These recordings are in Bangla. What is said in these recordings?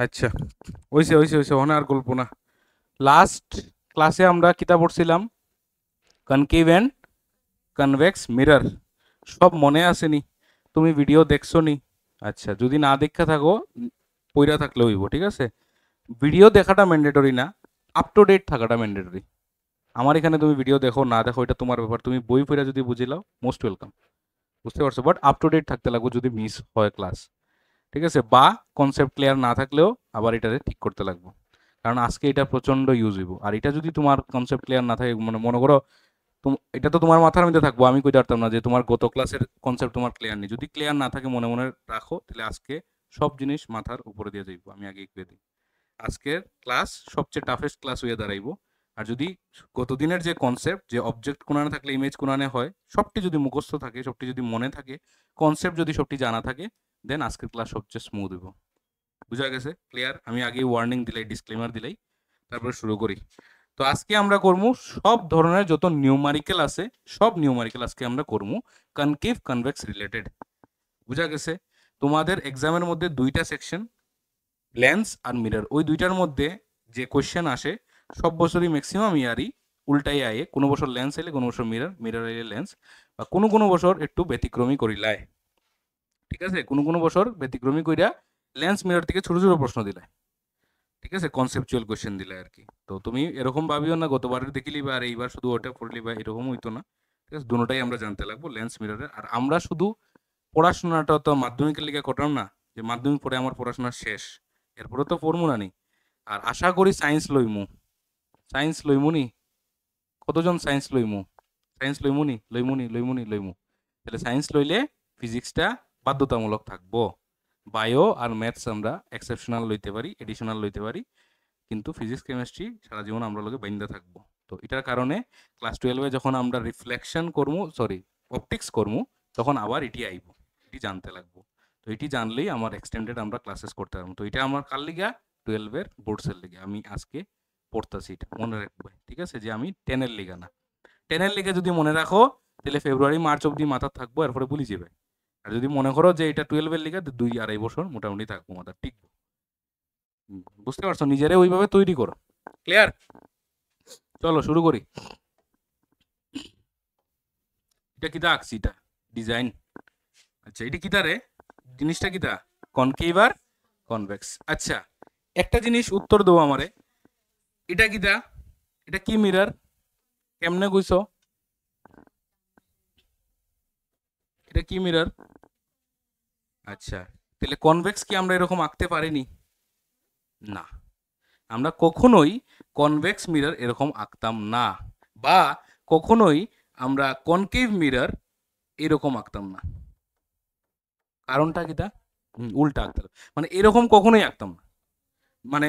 আচ্ছা, হইছে হইছে হইছে, ওখানে আর গল্প না। লাস্ট ক্লাসে আমরা কিতা পড়ছিলাম? Concave and convex mirror. সব মনে আসেনি? তুমি ভিডিও দেখছো নি? আচ্ছা, যদি না দেখা থাকো পইরা থাকলে হইব, ঠিক আছে? ভিডিও দেখাটা ম্যান্ডেটরি না, আপ টু ডেট থাকাটা ম্যান্ডেটরি। আমার এখানে তুমি ভিডিও দেখো না দেখো এটা তোমার ব্যাপার, তুমি বই পড়া যদি বুঝে লাও মোস্ট ওয়েলকাম, বুঝতে পারছো? বাট আপ টু ডেট থাকতে লাগবে যদি মিস হয় ক্লাস, ঠিক আছে? বা কনসেপ্ট ক্লিয়ার না থাকলেও আবার এটাতে ঠিক করতে লাগবে, কারণ আজকে এটা প্রচণ্ড ইউজ হইব। আর এটা যদি তোমার কনসেপ্ট ক্লিয়ার না থাকে, মানে মনে করো এটা তো তোমার মাথার মধ্যে থাকবো, আমি কইতে পারতাম না যে তোমার গত ক্লাসের কনসেপ্ট তোমার ক্লিয়ার নেই। যদি ক্লিয়ার না থাকে মনে মনে রাখো, তাহলে আজকে সব জিনিস মাথার উপরে দিয়ে যাইব। আমি আগে কয়ে দিই, আজকের ক্লাস সবচেয়ে টাফেস্ট ক্লাস হয়ে দাঁড়াইব। আর যদি গতদিনের যে কনসেপ্ট, যে অবজেক্ট কোনানে থাকলে ইমেজ কোনানে হয়, সবটি যদি মুখস্থ থাকে, সবটি যদি মনে থাকে, কনসেপ্ট যদি সবটি জানা থাকে, দেন আজকের ক্লাস সবচেয়ে স্মুথ হইব। বুঝা গেছে? ক্লিয়ার? আমি আগেই ওয়ার্নিং দিলাই, ডিসক্লেমার দিলাই, তারপরে শুরু করি। তো আজকে আমরা করবো সব ধরনের যত নিউমারিক্যাল আছে, সব নিউমারিক্যাল আজকে আমরা করবো কনকেভ কনভেক্স রিলেটেড। বুঝা গেছে? তোমাদের এক্সামের মধ্যে দুইটা সেকশন, লেন্স আর মিরর, ওই দুইটার মধ্যে যে কোয়েশ্চেন আসে সব বছরই ম্যাক্সিমাম ইয়ারই উল্টাই আয়ে, কোনো বছর লেন্স এলে কোনো বছর মিরর, মিরর এলে লেন্স, বা কোনো কোনো বছর একটু ব্যতিক্রমী করিলায়, ঠিক আছে? কোনো কোনো বছর ব্যতিক্রমী কইরা লেন্স মিরর থেকে ছোট ছোট প্রশ্ন দিলায়, ঠিক আছে? কনসেপচুয়াল কোয়েশ্চেন দিলে আর কি। তো তুমি এরকম ভাবিও না গতবারের দেখিলি বা আর এইবার শুধু ওটা পড়লি, বা এরকম হইতো না, ঠিক আছে? দুটোটাই আমরা জানতে লাগবো, লেন্স মিররের। আর আমরা শুধু পড়াশোনাটা তো মাধ্যমিকের লিগে করলাম না, যে মাধ্যমিক পড়ে আমার পড়াশোনা শেষ, এরপরে তো পড়বো না নি। আর আশা করি সায়েন্স লইমু, সায়েন্স লইমু নি? কতজন সায়েন্স লইমু? সায়েন্স লইমু নি? লইমু নি? লইমু নি? লইমু। তাহলে সায়েন্স লইলে ফিজিক্সটা বাধ্যতামূলক থাকবো। বায়ো আর ম্যাথস আমরা এক্সেপশনাল লইতে পারি, এডিশনাল লইতে পারি, কিন্তু ফিজিক্স কেমিস্ট্রি সারা জীবন আমরা লগে বাইন্দা থাকবো। তো এটার কারণে ক্লাস 12-এ যখন আমরা রিফ্লেকশন করবো, সরি অপটিক্স করবো, তখন আবার এটি আইব, এটি জানতে লাগবো। তো এটি জানলেই আমার এক্সটেন্ডেড আমরা ক্লাসেস করতে পারবো। তো এটা আমার কার লিগা? 12-এর বোর্ডসের লিগে আমি আজকে পড়তাছি, এটা মনে রাখবে, ঠিক আছে? যে আমি 10-এর লিগা না। 10-এর লিগে যদি মনে রাখো তাহলে ফেব্রুয়ারি মার্চ অব্দি মাথা থাকবো, এরপরে ভুলে যাবে। আর যদি মনে করো যে এটা 12-এর লিগা, 2-2.5 বছর মোটামুটি থাকবো মাথা, ঠিক? বুঝতে পারছো? নিজেরে ওইভাবে তৈরি করো। ক্লিয়ার? চলো শুরু করি। এটা কিতা আঁকছি? এটা ডিজাইন। আচ্ছা, এটা কিতা রে? জিনিসটা কিতা? কনকেভ আর কনভেক্স। আচ্ছা, একটা জিনিস উত্তর দেবো আমারে, এটা কিতা? এটা কি মিরর? কেমনে কইছো? এটা কি মিরর? আচ্ছা, তাহলে কনভেক্স কি আমরা এরকম আঁকতে পারিনি? না, আমরা কখনোই কনভেক্স মিরর এরকম আঁকতাম না, বা কখনোই আমরা কনকেভ মিরর এরকম আঁকতাম না। কারণটা কিতা? উল্টা আঁকতে হবে। মানে এরকম কখনোই আঁকতাম না। মানে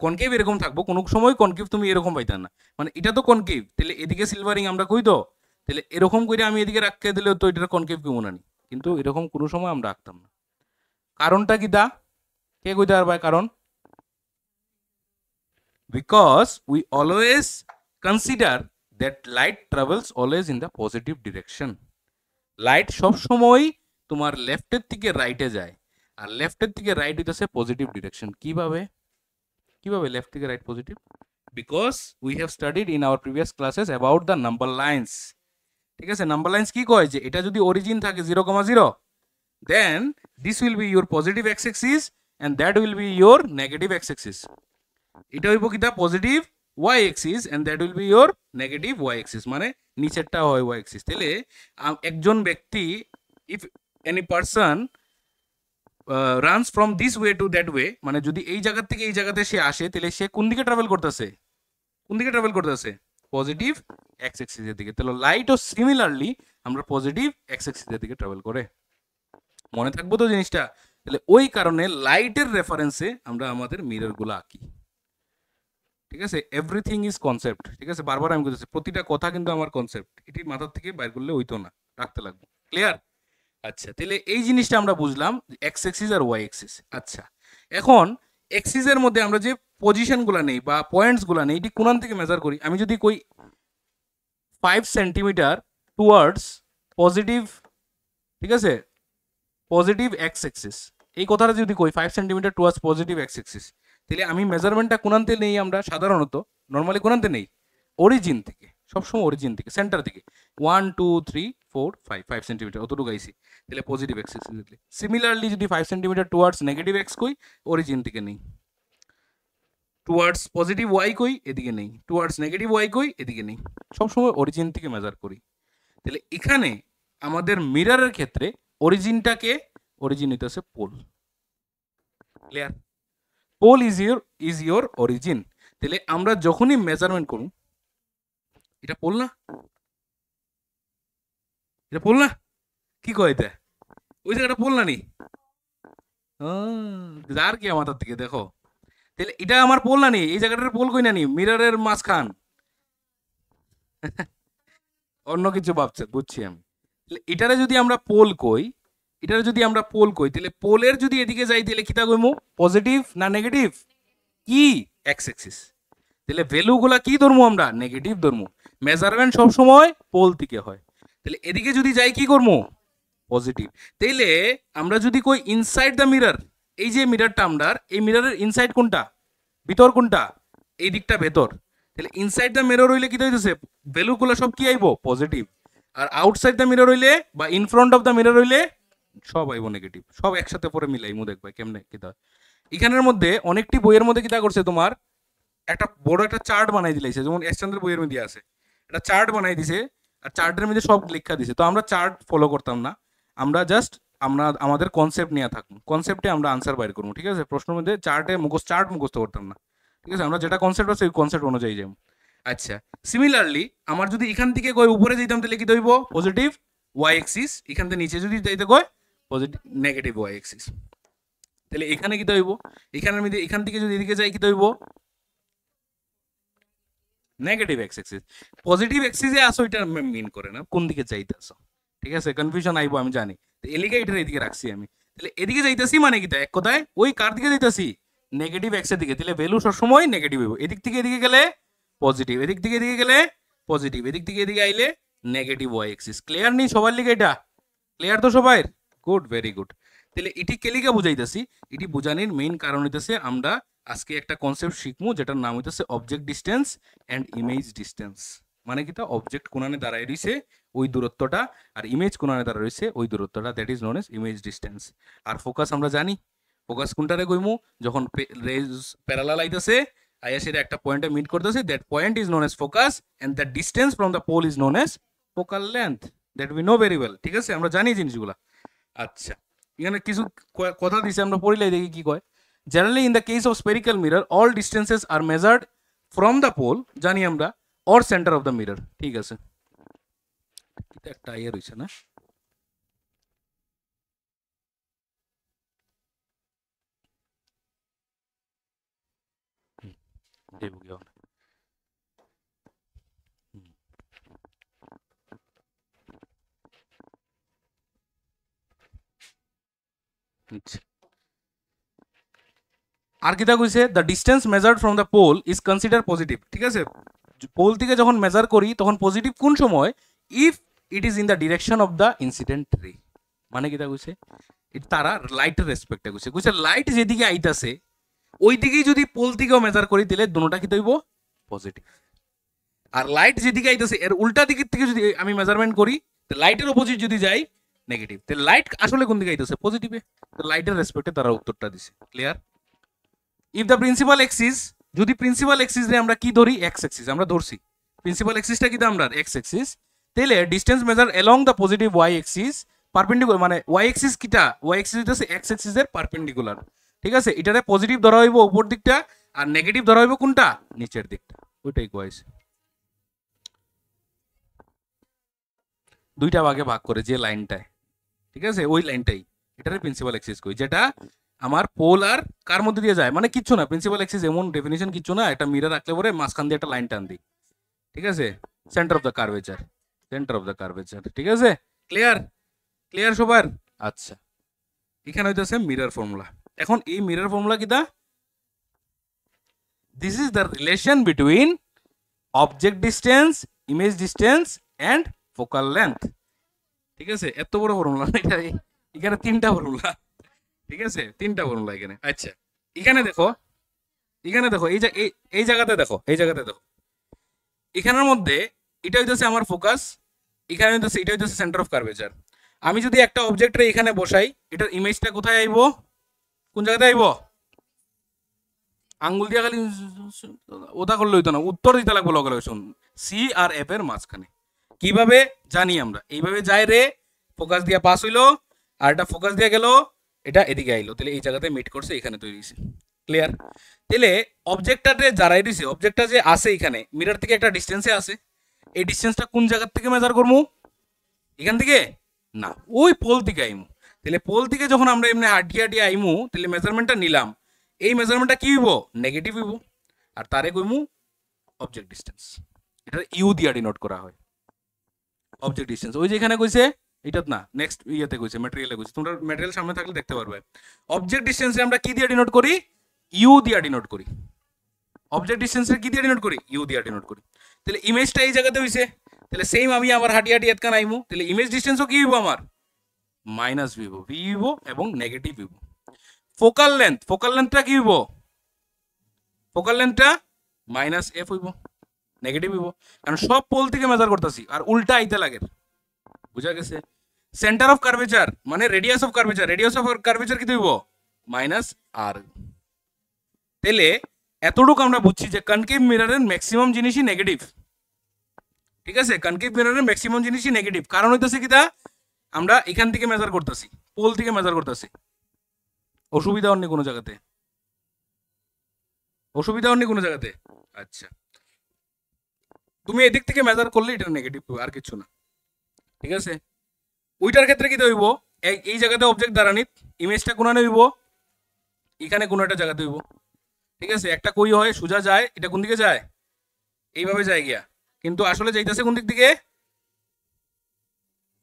কনকেভ এরকম থাকবো, কোনো সময় কনকেভ তুমি এরকম পাইতা না। মানে এটা তো কনকেভ, তাহলে এদিকে সিলভারিং আমরা কই তো, তাহলে এরকম করে আমি এদিকে রাখতে দিলে তো এটা কনকেভ কেমন আনি, কিন্তু এরকম কোনো সময় আমরা আঁকতাম না। কারণটা কি দা? কে কইতে পারবা কারণ? Because we always consider that light travels always in the positive direction. Light সব সময় তোমার লেফটের থেকে রাইটে যায়, আর লেফটের থেকে রাইট হইতেছে পজিটিভ ডিরেকশন। কিভাবে? কিভাবে লেফট থেকে right positive? Because we have studied in our previous classes about the number lines. ঠিক আছে? নাম্বার লাইন্স কি কয়? যে এটা যদি অরিজিন থাকে 0,0, then this will be your positive x axis and that will be your negative x axis. এটা হইব কিতা? Positive y axis and that will be your negative y axis, মানে নিচেরটা হয় ওয়াই এক্সিস। তাহলে একজন ব্যক্তি, if any person runs from this way to that way, মানে যদি এই জায়গা থেকে এই জায়গাতে সে আসে, তাহলে সে কোন দিকে ট্রাভেল করতেছে? কোন দিকে ট্রাভেল করতেছে? পজিটিভ এক্স এক্সিসের দিকে। তাহলে লাইটও সিমিলারলি আমরা পজিটিভ এক্স এক্সিসের দিকে ট্রাভেল করে। মনে থাকবো তো জিনিসটা? তাহলে ওই কারণে লাইটের রেফারেন্সে আমরা আমাদের মিররগুলো আঁকি। ঠিক আছে? Everything is concept. ঠিক আছে? বারবার আমি বলতেছি, প্রতিটা কথা কিন্তু আমার কনসেপ্ট, এটি মাথার থেকে বাইর করলে হইতো না, রাখতে লাগবে। ক্লিয়ার? আচ্ছা, তাহলে এই জিনিসটা আমরা বুঝলাম, এক্স এক্সিস আর ওয়াই এক্সিস। আচ্ছা, এখন এক্সিসের মধ্যে আমরা যে পজিশনগুলো নেই বা পয়েন্টসগুলো নেই, এটি কোন থেকে মেজার করি? আমি যদি কই 5 সেন্টিমিটার টুয়ার্ডস পজিটিভ, ঠিক আছে, পজিটিভ এক্স এক্সিস, এই কথাটা যদি কই 5 centimetre towards positive x axis, তাহলে আমি মেজারমেন্টটা কোনান্তে নেই, আমরা সাধারণত নর্মালি কোনান্তে নেই, অরিজিন থেকে, সবসময় অরিজিন থেকে, সেন্টার থেকে 1 2 3 4 5 5 সেন্টিমিটার অতটুকু আইছি, তাহলে পজিটিভ এক্স এক্সিস দিলে। সিমিলারলি যদি 5 সেন্টিমিটার টুয়ার্ডস নেগেটিভ এক্স কই, অরিজিন থেকে নেই। টুয়ার্ডস পজিটিভ ওয়াই কই, এদিকে নেই। টুয়ার্ডস নেগেটিভ ওয়াই কই, এদিকে নেই। সবসময় অরিজিন থেকে মেজার করি। তাহলে এখানে আমাদের মিররের ক্ষেত্রে অরিজিনটাকে, অরিজিন হইতেছে pole. Clear? Pole is your origin. তাহলে আমরা যখনই মেজারমেন্ট করব, এটা পোল না, এটা পোল না, কি কয় এটা, ওই জায়গাটা পোল না নি, যার কি আমাদের দিকে দেখো, তাহলে এটা আমার পোল না নি, এই জায়গাটার পোল কই না নি, মিররের মাঝখান। অন্য কিছু ভাবছে, বুঝছি আমি। এটারে যদি আমরা পোল কই, এটারে যদি আমরা পোল কই, তাহলে পোলের যদি এদিকে যাই, তাহলে কিতা কইমু, পজিটিভ না নেগেটিভ, কি এক্স এক্সিস। তাহলে ভ্যালুগুলা কি ধরমু, আমরা নেগেটিভ ধরমু। মেজারমেন্ট সবসময় পোল থেকে হয়। তাহলে এদিকে যদি যাই কি করমু, পজিটিভ। তাইলে আমরা যদি কই ইনসাইড দ্য মিরর, এই যে মিররটা আমরা, এই মিররের ইনসাইড কোনটা, ভিতর কোনটা, এই দিকটা ভেতর। তাহলে ইনসাইড দ্য মিরর হইলে কি হইতেছে, ভ্যালুগুলো সব কি আইবো, পজিটিভ। আর আউটসাইড দ্য মিরর হইলে বা in front of the mirror হইলে সব আইবো নেগেটিভ। সব একসাথে পরে মিলাইমু, দেখবা কেমনে কিতা। এখানের মধ্যে অনেকটি বইয়ের মধ্যে কিতা করছে, তোমার একটা বড় একটা চার্ট বানাই দিলাইছে, যেমন এসচন্দ্রের বইয়ের মধ্যে আছে, একটা চার্ট বানাই দিছে, আর চার্টের মধ্যে সব লেখা দিছে। তো আমরা চার্ট ফলো করতাম না, আমরা জাস্ট আমরা আমাদের কনসেপ্ট নিয়ে থাকবো, কনসেপ্টে আমরা আনসার বাইর করবো। ঠিক আছে, প্রশ্নের মধ্যে চার্ট মুখস্থ করতাম না। ঠিক আছে, আমরা যেটা কনসেপ্ট আছে ওই কনসেপ্ট অনুযায়ী যাবো। আচ্ছা, সিমিলারলি আমার যদি এখান থেকে কয় উপরে যেতাম, তাহলে কি দইব, পজিটিভ ওয়াই এক্সিস। এখান থেকে নিচে যদি যাইতে কয়, পজিটিভ নেগেটিভ ওয়াই এক্সিস। তাহলে এখানে কি দইব, এখানের মধ্যে এখান থেকে যদি এদিকে যাই, কি দইব, নেগেটিভ এক্স এক্সিস। পজিটিভ এক্সিসে আসো, এটা মিন করে না কোন দিকে যাইতে আসো। ঠিক আছে, কনফিউশন আইবো আমি জানি, তো এলিগে এটার এদিকে রাখছি আমি। তাহলে এদিকে যাইতেছি মানে কি, এক কথায় ওই কার দিকে যাইতেছি, নেগেটিভ এক্সের দিকে। তাহলে ভ্যালু সবসময় নেগেটিভ হইব। এদিক থেকে এদিকে গেলে পজিটিভ, এদিক থেকে এদিকে গেলে পজিটিভ, এদিক থেকে এদিকে আইলে নেগেটিভ ওয়াই এক্সিস। ক্লিয়ার নেই সবার লিগে এটা? ক্লিয়ার তো সবাই? Good, very good. তাহলে এটি কেলিকা বুঝাইতেছি, এটি বুঝানির মেইন কারণ হইতেছে আমরা আজকে একটা কনসেপ্ট শিখবো, যেটার নাম হইতেছে object distance and image distance. মানে কি, তা অবজেক্ট কোনানে দাঁড়ায় রইছে ওই দূরত্বটা, আর ইমেজ কোনানে দাঁড়ায় রইছে ওই দূরত্বটা, that is known as image distance. আর ফোকাস আমরা জানি, ফোকাস কোনটারে কইমু, যখন রেজ প্যারালাল আইতাছে, আইয়া সেটা একটা পয়েন্টে মিট করতেছে, that point is known as focus, and that distance from the pole is known as focal length. That we know very well. ঠিক আছে, আমরা জানি জিনিসগুলা। আচ্ছা, এখানে কিছু কথা দিছে, আমরা পড়িলাই দেখি কি কয়। Generally in the case of spherical mirror all distances are measured from the pole, জানি আমরা, or centre of the mirror. ঠিক আছে, এটা একটা আইয়া রইছে না, দেবো কি হবে? আচ্ছা, আর কিতা কইছে, the distance measured from the pole is consider positive. ঠিক আছে, পোল থেকে যখন মেজার করি তখন পজিটিভ কোন সময়, if it is in the direction of the incident রে। মানে কিতা কইছে, তারা লাইটের রেসপেক্টে কইছে, কইছে লাইট যেদিকে আইতাছে ওই দিকেই যদি পোল থেকেও মেজার করি, তাহলে দুটোটা কি হইব, পজিটিভ। আর লাইট যেদিকে আইতাছে এর উল্টা দিকের থেকে যদি আমি মেজারমেন্ট করি, লাইটের অপোজিট যদি যাই, নেগেটিভ। তাহলে লাইট আসলে কোন দিকে আইতাছে, পজিটিভে। তো লাইটের রেসপেক্টে তারা উত্তরটা দিছে। Clear? If the principal axis, যদি প্রিন্সিপাল এক্সিস রে আমরা কি ধরি, এক্স এক্সিস আমরা ধরছি, প্রিন্সিপাল এক্সিসটা কি আমরা এক্স এক্সিস, তাহলে distance measure along the positive y axis perpendicular, মানে ওয়াই এক্সিস কিটা, ওয়াই এক্সিস হইতাছে এক্স এক্সিসের পারপেন্ডিকুলার। ঠিক আছে, এটারে পজিটিভ ধরা হইব উপর দিকটা, আর নেগেটিভ ধরা হইব কোনটা, নিচের দিকটা। ওইটাই কইছে, দুইটা ভাগে ভাগ করে যে লাইনটায়। ঠিক আছে, ওই লাইনটাই এটারে প্রিন্সিপাল এক্সিস কই, যেটা আমার পোল আর কার মধ্যে দিয়ে যায়, মানে কিচ্ছু না, প্রিন্সিপাল এক্সিস এমন ডেফিনিশন কিচ্ছু না, একটা মিরর রাখলে পরে মাঝখান দিয়ে একটা লাইন টান দিই। ঠিক আছে, centre of the curvature, centre of the curvature. ঠিক আছে, ক্লিয়ার? ক্লিয়ার সবার? আচ্ছা, এখানে হইতেছে মিরর ফর্মুলা। এখন এই মিরর ফর্মুলা কিটা, this is the relation between object distance, image distance and focal length. ঠিক আছে, এত বড় ফর্মুলা, এটা এখানে তিনটা ফর্মুলা। ঠিক আছে, তিনটা ফর্মুলা এখানে। আচ্ছা, এখানে দেখো, এখানে দেখো, এই জায়গাতে দেখো, এই জায়গাতে দেখো, এখানের মধ্যে এটা হইতেছে আমার ফোকাস, এখানে হইতেছে, এটা হইতেছে সেন্টার অফ কার্ভেচার। আমি যদি একটা অবজেক্টরে এখানে বসাই, এটার ইমেজটা কোথায় আইবো, কোন জায়গাতে আইবো? আঙ্গুল দিয়ে খালি ওটা করলে হইতো না, উত্তর দিতে লাগবো লগে লগে। শুন, সি আর এফ এর মাঝখানে কিভাবে জানি আমরা? এইভাবে যায় রে, ফোকাস দিয়া পাস হইলো, আর এটা ফোকাস দিয়া গেল, এটা এদিকে আইলো, তাহলে এই জায়গাতে মিট করছে, এখানে তৈরি হয়েছে। ক্লিয়ার? তাহলে অবজেক্টটাতে যারাই দিছে, অবজেক্টটা যে আছে এখানে মিরর থেকে একটা ডিস্টেন্সে আছে, এই ডিস্টেন্সটা কোন জায়গা থেকে মেজার করবো? এখান থেকে না, ওই পোল থেকে আইমু। তাহলে পোল থেকে যখন আমরা এমনি হাঁটিয়ে হাঁটিয়ে আইমু, তাহলে মেজারমেন্টটা নিলাম, এই মেজারমেন্টটা কি হইব? নেগেটিভ হইব। আর তারে কইমু অবজেক্ট ডিস্টেন্স। এটা ইউ দিয়ে ডিনোট করা হয়, অবজেক্ট ডিস্টেন্স। ওই যে এখানে কইছে, এটাত না, নেক্সট ইয়েতে কইছে, ম্যাটেরিয়ালে কইছে, তোমরা ম্যাটেরিয়াল সামনে থাকলে দেখতে পারবে। অবজেক্ট ডিস্টেন্সে আমরা কি দিয়ে ডিনোট করি? ইউ দিয়ে ডিনোট করি। অবজেক্ট ডিস্টেন্সের কি দিয়ে ডিনোট করি? ইউ দিয়ে ডিনোট করি। তাহলে ইমেজটা এই জায়গাতে হইছে, তাহলে সেম আমি আবার হাঁটি হাঁটি এতখান আইমু, তাহলে ইমেজ ডিস্টেন্সও কি হইব আমার? মাইনাস ভি হইব, ভি হইব এবং নেগেটিভ হইব। ফোকাল লেন্থ, ফোকাল লেন্থটা কি হইব? ফোকাল লেন্থটা মাইনাস এফ হইব, নেগেটিভ হইব, কারণ সব পোল থেকে মেজার করতেছি আর উল্টা আইতে লাগে। বুঝা গেছে? সেন্টার অফ কার্ভেচার মানে radius of curvature, radius of curvature কি হইব? মাইনাস আর। তাহলে এতটুকু আমরা বুঝছি যে কনকেভ মিররের ম্যাক্সিমাম জিনিসই নেগেটিভ। ঠিক আছে, কনকেভ মিররের ম্যাক্সিমাম জিনিসই নেগেটিভ। কারণ হইতেছে কিটা, আমরা এখান থেকে মেজার করতেছি, পোল থেকে মেজার করতেছি। অসুবিধা হয়নি কোনো জায়গাতে? অসুবিধা হয়নি কোনো জায়গাতে? আচ্ছা, তুমি এদিক থেকে মেজার করলে এটা নেগেটিভ, আর কিছু না। ঠিক আছে, ওইটার ক্ষেত্রে কি হইব? এই জায়গাতে অবজেক্ট দাঁড়ানিত ইমেজটা কোনানে হইব, এখানে কোনো একটা জায়গাতে হইব। ঠিক আছে, একটা কই হয় সোজা যায়, এটা কোন দিকে যায়? এইভাবে যায় গিয়া, কিন্তু আসলে যাইতেছে কোন দিক থেকে?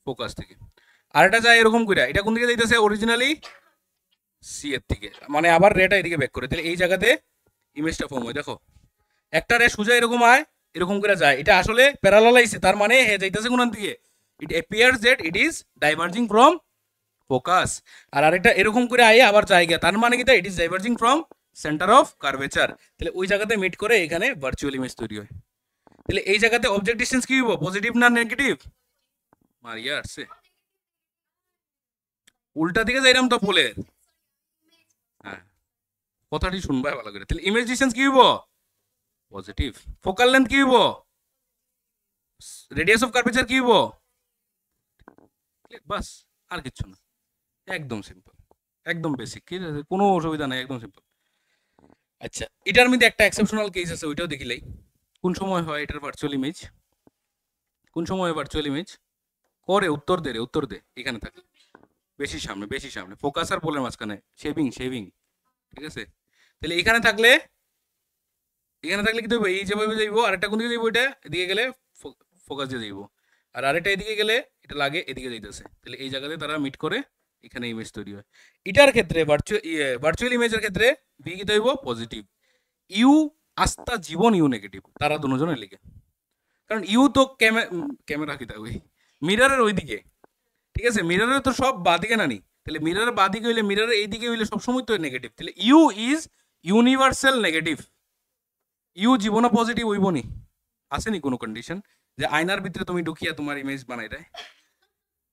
ফোকাস থেকে। আর এটা যায় এরকম কইরা, এটা কোন দিকে যাইতেছে? অরিজিনালি সি এর থেকে, মানে আবার রেটা এদিকে ব্যাক করে। তাহলে এই জায়গাতে ইমেজটা ফর্ম হয়। দেখো, একটা রে সোজা এরকম আয়, এরকম করে যায়, এটা আসলে প্যারালাল আইছে, তার মানে হে যাইতেছে কোন দিকে? It appears that it is diverging from focus. আর আরেকটা এরকম করে আয় আবার জায়গা, তার মানে কি? It is diverging from centre of curvature. তাহলে ওই জায়গাতে মিট করে এখানে ভার্চুয়াল ইমেজ তৈরি হয়। তাহলে এই জায়গাতে অবজেক্ট ডিসটেন্স কি হইব? পজিটিভ না নেগেটিভ? মারিয়া আসছে, উল্টা দিকে যাইরাম তো পোলের। হ্যাঁ, কথাটি শুনবা ভালো করে। তাহলে ইমেজ ডিসটেন্স কি হইব? পজিটিভ। ফোকাল লেন্থ কি হইব? রেডিয়াস অফ কার্ভেচার কি হইব? বাস, আর কিছু না, একদম সিম্পল, একদম বেসিক, কি কোনো অসুবিধা নাই, একদম সিম্পল। আচ্ছা, এটার মধ্যে একটা এক্সেপশনাল কেস আছে, ওইটাও দেখিলাই। কোন সময় হয় এটার ভার্চুয়াল ইমেজ? কোন সময় ভার্চুয়াল ইমেজ করে? উত্তর দে রে, উত্তর দে। এখানে থাকে, বেশি সামনে, বেশি সামনে, ফোকাস আর পোলের মাঝখানে, শেভিং শেভিং। ঠিক আছে, তাহলে এখানে থাকলে, এখানে থাকলে কি দেবো? এই যেভাবে যাইবো, আরেকটা কোন দিকে যাইবো? এটা এদিকে গেলে ফোকাস দিয়ে যাইবো, আর আরেকটা এদিকে গেলে এটা লাগে এদিকে যাইতেছে। তাহলে এই জায়গাতে তারা মিট করে, এখানে ইমেজ তৈরি হয়। এটার ক্ষেত্রে ভার্চুয়াল ইমেজের ক্ষেত্রে ভি কি হইব? পজিটিভ। ইউ আস্তা জীবন ইউ নেগেটিভ, তারা দুজনের লিখে। কারণ ইউ তো ক্যামেরা কি থাকবে মিররের ওইদিকে। ঠিক আছে, মিররের তো সব বাদিকে নানি, তাহলে মিররের বাদিকে হইলে, মিররের এইদিকে হইলে সবসময় তো নেগেটিভ। তাহলে u is universal negative. U জীবনও পজিটিভ হইব নি? আসেনি কোনো কন্ডিশন যে আয়নার ভিতরে তুমি ঢুকিয়া তোমার ইমেজ বানাই দেয়?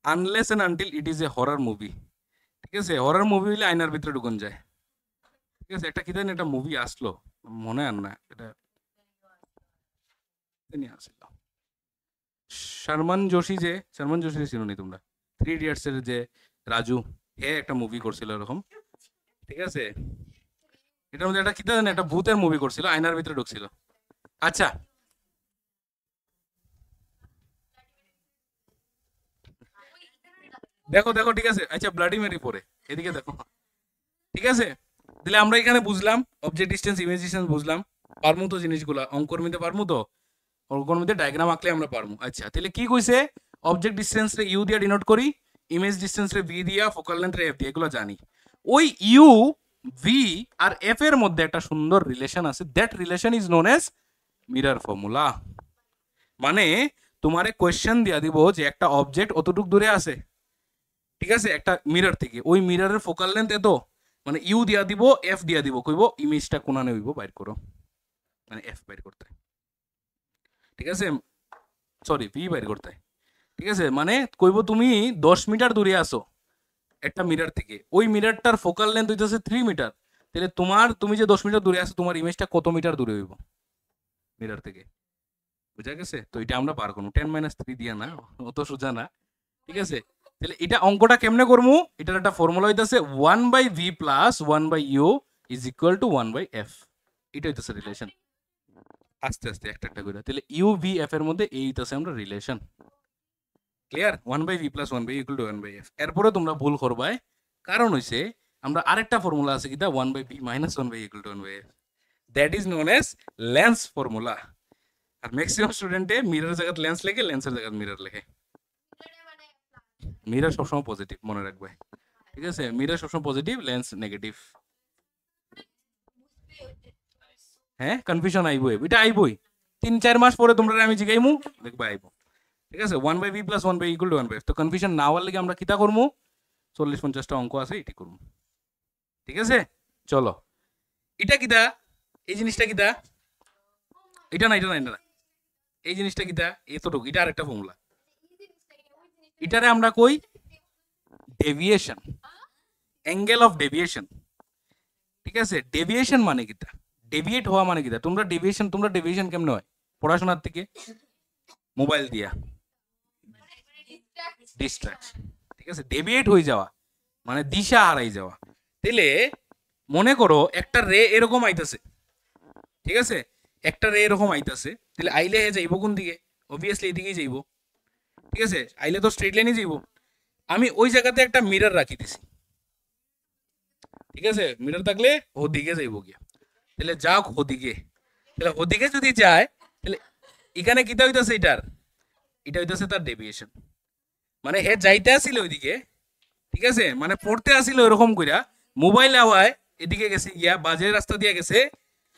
Unless and until it is a horror movie. ঠিক আছে, হরর মুভি হইলে আয়নার ভিতরে ঢুকন যায়। ঠিক আছে, একটা কি জানি একটা মুভি আসলো, মনে আর না, এটা আসলো শর্মন যোশী, যে শর্মন যোশী ছিল নি তোমরা? 3 ইডিয়টস এর যে রাজু, হে একটা মুভি করছিল এরকম। ঠিক আছে, এটার মধ্যে একটা কি জানি একটা ভূতের মুভি করছিল, আয়নার ভিতরে ঢুকছিল। আচ্ছা, দেখো দেখো, ঠিক আছে। আচ্ছা, ব্লাডি মেরি পরে এদিকে দেখো। ঠিক আছে, তাহলে আমরা এখানে বুঝলাম অবজেক্ট ডিস্টেন্স, ইমেজ ডিস্টেন্স বুঝলাম। পারমু তো জিনিসগুলা অঙ্কর মধ্যে? পারমু তো, অঙ্কর মধ্যে ডায়াগ্রাম আঁকলে আমরা পারমু। আচ্ছা, তাহলে কি কইছে? অবজেক্ট ডিস্টেন্স রে ইউ দিয়ে ডিনোট করি, ইমেজ ডিস্টেন্স রে ভি দিয়া, ফোকাল লেন্থ রে এফ দিয়ে, এগুলো জানি। ওই ইউ, ভি আর এফ এর মধ্যে একটা সুন্দর রিলেশন আছে, that relation is known age mirror formula. মানে তোমারে কোয়েশ্চেন দিয়া দিব যে একটা অবজেক্ট অতটুক দূরে আছে, ঠিক আছে, একটা মিরর থেকে, ওই মিররের ফোকাল লেন্থ এত, মানে ইউ দিয়া দিব, এফ দিয়া দিব, কইব ইমেজটা কোনানে হইব বাইর করো, মানে এফ বাইর করতে, ঠিক আছে, সরি ভি বাইর করতে, ঠিক আছে, মানে কইব তুমি 10 মিটার দূরে আসো একটা মিরর থেকে, ওই মিররটার ফোকাল লেন্থ হইতেছে 3 মিটার, তাহলে তুমি যে 10 মিটার দূরে আছো তোমার ইমেজটা কত মিটার দূরে হইব মিরর থেকে, বুঝা গেছে? তো এটা আমরা পার করবো 10 - 3 দিয়া না, অত সোজা না, ঠিক আছে। তাহলে এটা অঙ্কটা কেমনে করবো, এটার একটা ফর্মুলা হইতেছে 1/v plus 1/u is equal to 1/f, এটা হইতেছে রিলেশন। আস্তে আস্তে একটা একটা করে, তাহলে ইউ ভি এফ এর মধ্যে এই হইতেছে আমরা relation, clear? 1/v plus 1/u equal to 1/f। এরপরে তোমরা ভুল করবাই, কারণ হইছে আমরা আরেকটা ফর্মুলা আছে কিটা 1/p minus 1/u equal to 1/f, that is known as lens formula. আর ম্যাক্সিমাম স্টুডেন্টে মিরর জায়গায় লেন্স লেখে, লেন্সের জায়গায় মিরর লেখে। মিরর সবসময় পজিটিভ মনে রাখবে, ঠিক আছে, মিরর সবসময় পজিটিভ, লেন্স নেগেটিভ। হ্যাঁ কনফিউশন আইবই, এটা আইবই 3-4 মাস পরে তোমরা আমি জিগাইমু দেখবা আইব, ঠিক আছে। 1/v plus 1/u equal to 1/f। তো কনফিউশন না হওয়ার লাগে আমরা কিতা করবো, 40-50টা অঙ্ক আছে এটি করবো, ঠিক আছে। চলো, এটা কিতা, এই জিনিসটা কিতা, এটা না, এটা না, এটা না, এই জিনিসটা কিতা, এতটুকু, এটা আরেকটা ফর্মুলা, এটারে আমরা কই ডেভিয়েশন, অ্যাঙ্গেল অফ ডেভিয়েশন, ঠিক আছে। ডেভিয়েশন মানে কিতা, ডেভিয়েট হওয়া মানে কিতা, তোমরা ডেভিয়েশন কেমনে হয় পড়াশোনার থেকে, মোবাইল দিয়া ডিস্ট্রাকশন, ঠিক আছে। ডেভিয়েট হয়ে যাওয়া মানে দিশা হারাই যাওয়া। তাহলে মনে করো একটা রে এরকম আইতাছে, ঠিক আছে, একটা রে এরকম আইতাছে, তাহলে আইলে হে যাইব কোন দিকে, অবভিয়াসলি এদিকেই যাইব, ঠিক আছে, আইলে তো স্ট্রেট লাইনে যাইব। আমি ওই জায়গাতে একটা মিরর রাখি দিছি, ঠিক আছে, মিরর থাকলে ওদিকে যাইব গিয়া, তাহলে যাক ওদিকে, তাহলে ওদিকে যদি যায় তাহলে এখানে কিটা হইতাছে, এটা হইতাছে তার ডেভিয়েশন, মানে হে যাইতে আসিল ওইদিকে, ঠিক আছে, মানে পড়তে আসিল এরকম কইরা, মোবাইল আওয়ায় এদিকে গেছে গিয়া, বাজের রাস্তা দিয়ে গেছে,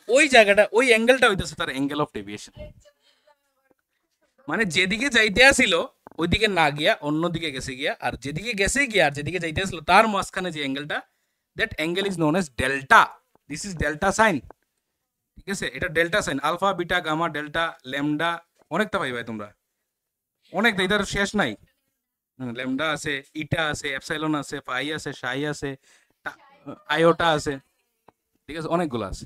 ওই জায়গাটা, ওই অ্যাঙ্গেলটা হইতাছে তার অ্যাঙ্গেল অফ ডেভিয়েশন, মানে যেদিকে যাইতে আসিল ওইদিকে না গিয়া অন্যদিকে গেছে গিয়া, আর যেদিকে গেছে গিয়া আর যেদিকে যাইতে আসিল তার মাঝখানে যে অ্যাঙ্গেলটা, that angle is known as delta, this is delta sign, ঠিক আছে, এটা delta sign, alpha beta gamma delta lambda, অনেকটা পাই ভাই তোমরা, অনেকটা, এটার শেষ নাই, ল্যামডা আছে, ইটা আছে, এপসাইলন আছে, পাই আছে, সাই আছে, আয়োটা আছে, ঠিক আছে, অনেকগুলো আছে,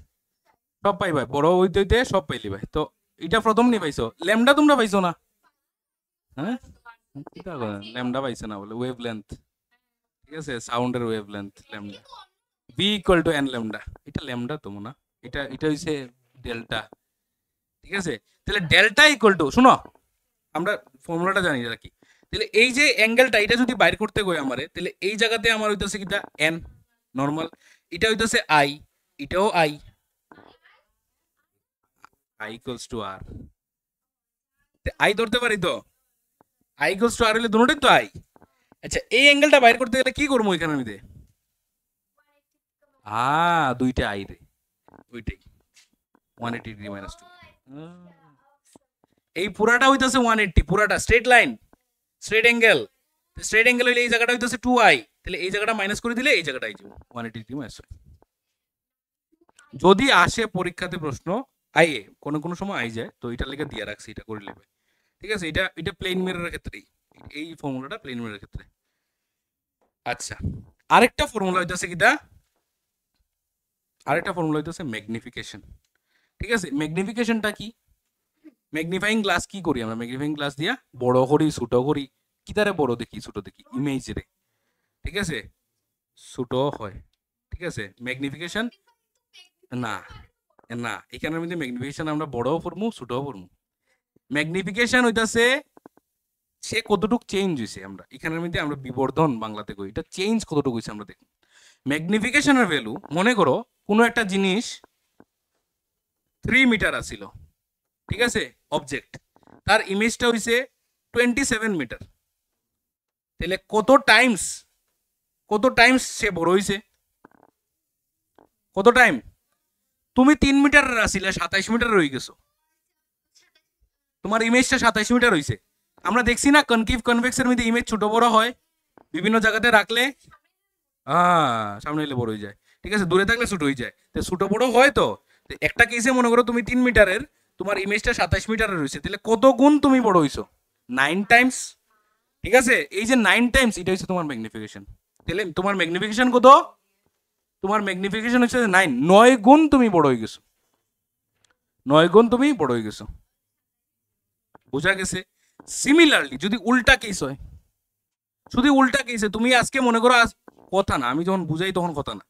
সব পাই ভাই, বড় হইতে হইতে সব পাইলি ভাই। তো এটা প্রথম নি পাইছো, ল্যামডা তোমরা পাইছো না? হ্যাঁ ল্যামডা পাইছে না বলে, ওয়েভ লেন্থ, ঠিক আছে, সাউন্ডের wave length lambda, b equal to n lambda, এটা ল্যামডা তো না, এটা হইছে ডেল্টা, ঠিক আছে। তাহলে ডেল্টা ইকুয়াল টু, শুনো আমরা ফর্মুলাটা জানি রাখি, তাহলে এই যে অ্যাঙ্গেলটা এটা যদি বাইর করতে গই আমারে, তাহলে এই জায়গাতে আমার হইতাছে কিটা এন নরমাল, এটা হইতাছে আই, এটাও i, i equals to r, i ধরতে পারি তো, আই ইকুয়ালস টু আর হলে দুটোই তো আই। আচ্ছা এই অ্যাঙ্গেলটা বাইর করতে গেলে কি করবো এখানে আমি, দুইটা আই রে, ওইটাই 180 ডিগ্রি মাইনাস 2, এই পুরাটা হইতাছে 180, পুরাটা straight line, straight angle, straight angle হইলে এই জায়গাটা হইতাছে 2i, তাহলে এই জায়গাটা মাইনাস করে দিলে এই জায়গাটা আই যাবে 180 ডিগ্রি মাইনাস। যদি আসে পরীক্ষাতে প্রশ্ন আই এ, কোনো সময় আই যায়, তো এটার লেগে দিয়ে রাখছি, এটা করে নেবে, ঠিক আছে। এটা প্লেন মিররের ক্ষেত্রেই, এই ফর্মুলাটা প্লেন মিররের ক্ষেত্রে। আচ্ছা আরেকটা ফর্মুলা হইতাছে কিটা, আরেকটা ফর্মুলা হইতাছে ম্যাগনিফিকেশন, ঠিক আছে। ম্যাগনিফিকেশনটা কি, ম্যাগনিফাইং গ্লাস কি করি আমরা, ম্যাগনিফাইং গ্লাস দিয়া বড় করি ছোট করি, কিতারে বড় দেখি ছোট দেখি, ইমেজরে, ঠিক আছে, ছোট হয়, ঠিক আছে। ম্যাগনিফিকেশন না, না এখানের মধ্যে ম্যাগনিফিকেশন আমরা বড়ও পড়মু ছোটও পড়মু। ম্যাগনিফিকেশন হইতাছে সে কতটুক চেঞ্জ হয়েছে, আমরা এখানের মধ্যে আমরা বিবর্ধন বাংলাতে কই, এটা চেঞ্জ কতটুকু হয়েছে আমরা দেখুন। ম্যাগনিফিকেশনের ভ্যালু, মনে করো কোনো একটা জিনিস 3 মিটার আসিল, ঠিক আছে, অবজেক্ট, তার ইমেজটা হইছে 27 মিটার, তাহলে কত টাইমস সে বড় হইছে, কত টাইম, তুমি 3 মিটার আসিলে 27 মিটার রয়ে গেছো, তোমার ইমেজটা 27 মিটার হইছে। আমরা দেখছি না কনকেভ কনভেক্সের মধ্যে ইমেজ ছোট বড় হয় বিভিন্ন জায়গাতে রাখলে সামনে এলে বড় হয়ে যায়, ঠিক আছে, দূরে থাকলে ছোট হয়ে যায়। তো ছোট বড় হয় তো একটা কেসে মনে করো তুমি 3 মিটারের, তোমার ইমেজটা 27 মিটারের হয়েছে, তাহলে কত গুণ তুমি বড় হইছো? 9 টাইমস। ঠিক আছে, এই যে 9 টাইমস এটা হচ্ছে তোমার ম্যাগনিফিকেশন। তাহলে তোমার ম্যাগনিফিকেশন কত? তোমার ম্যাগনিফিকেশন হচ্ছে 9 গুণ তুমি বড় হয়ে গেছো, 9 গুণ তুমি বড় হয়ে গেছো। বোঝা গেছে? সিমিলারলি যদি উল্টা কেস হয়, শুধু উল্টা কেসে তুমি আজকে মনে করো কথা না, আমি যখন বুঝাই তখন কথা না,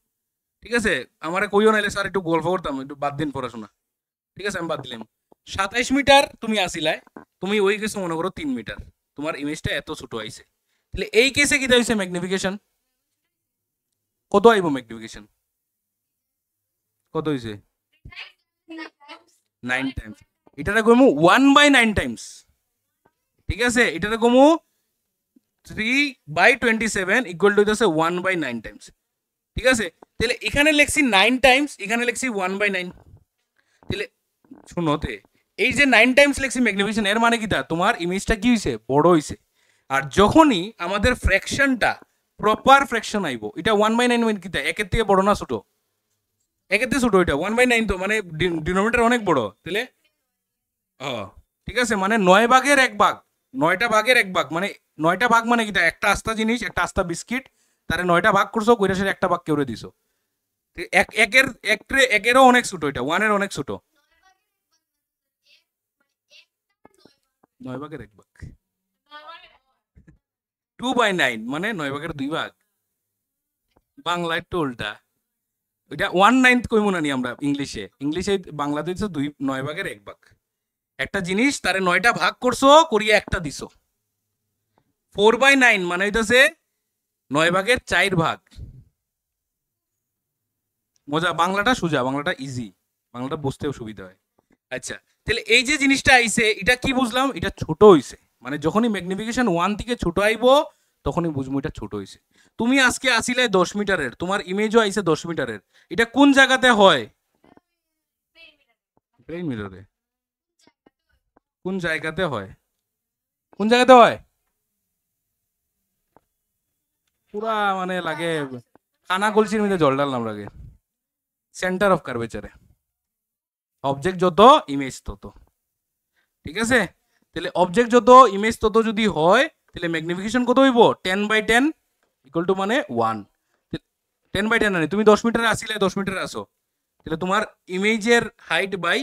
ঠিক আছে, আমারে কইও নাইলে স্যার একটু গল্প করতাম, একটু বাদ দিন পড়াশোনা, ঠিক আছে, আমি বাদ দিলাম। 27 মিটার তুমি আসিলাই, তুমি ওই গেছো মনে করো 3 মিটার, তোমার ইমেজটা এত ছোট আইছে, তাহলে এই কেসে কি হইছে ম্যাগনিফিকেশন কত আইব? ম্যাগনিফিকেশন কত হইছে? 9 টাইমস। এটারে কমু 1/9 টাইমস, ঠিক আছে, এটারে কমু 3/27 ইকুয়াল টু হইতেছে 1/9 টাইমস, ঠিক আছে। তাহলে এখানে লিখছি 9 টাইমস, এখানে লিখছি 1/9, তাহলে শুনোতে এই যে 9 টাইমস লিখছি ম্যাগনিফিকেশন, এর মানে কি তা তোমার ইমেজটা কি হইছে? বড় হইছে। আর যখনই আমাদের ফ্র্যাকশনটা প্রপার ফ্র্যাকশন আইব, এটা 1/9 মানে কি তা একের থেকে বড় না ছোট? একের থেকে ছোট, এটা 1/9 তো মানে ডিনোমিনেটর অনেক বড়, তাহলে ঠিক আছে, মানে 9 ভাগের 1 ভাগ, 9টা ভাগের 1 ভাগ, মানে 9টা ভাগ মানে কি তা একটা আস্তা জিনিস, একটা আস্তা বিস্কিট, তারে 9টা ভাগ করছো, কইরা সেটা একটা ভাগ কেউরে দিছো, একেরও অনেক ছোট, এটা 1-এর অনেক ছোট। 9 ভাগের 1 ভাগ 2/9 মানে 9 ভাগের 2 ভাগ। বাংলায় তো উল্টা, ওইটা 1/9 কইমু না নি আমরা ইংলিশে বাংলাতে হচ্ছে 9 ভাগের 1 ভাগ। একটা জিনিস তারে 9টা ভাগ করছো, করিয়ে একটা দিছো। 4/9 মানে হইতেছে 9 ভাগের 4 ভাগ। মজা, বাংলাটা সোজা, বাংলাটা ইজি, বাংলাটা বুঝতেও সুবিধা হয়। আচ্ছা, তাহলে এই যে জিনিসটা আইছে, এটা কি বুঝলাম? এটা ছোট হইছে, মানে যখনই ম্যাগনিফিকেশন 1 থেকে ছোট আইবো তখনই বুঝবো এটা ছোট হইছে। তুমি আজকে আসিলে 10 মিটারের, তোমার ইমেজও আইছে 10 মিটারের, এটা কোন জায়গাতে হয়? প্লেন মিররে। কোন জায়গাতে হয়? কোন জায়গাতে হয়? পুরা মানে লাগে কানা কলসির মধ্যে জল ডাললাম লাগে। সেন্টার অফ কার্ভেচারে অবজেক্ট যত ইমেজ তত, ঠিক আছে। তাহলে অবজেক্ট যত ইমেজ তত যদি হয়, তাহলে ম্যাগনিফিকেশন কত হইব? 10/10 ইকুয়াল টু মানে 1। 10/10 মানে তুমি 10 মিটারে আসিলে 10 মিটারে আসো, তাহলে তোমার ইমেজের হাইট বাই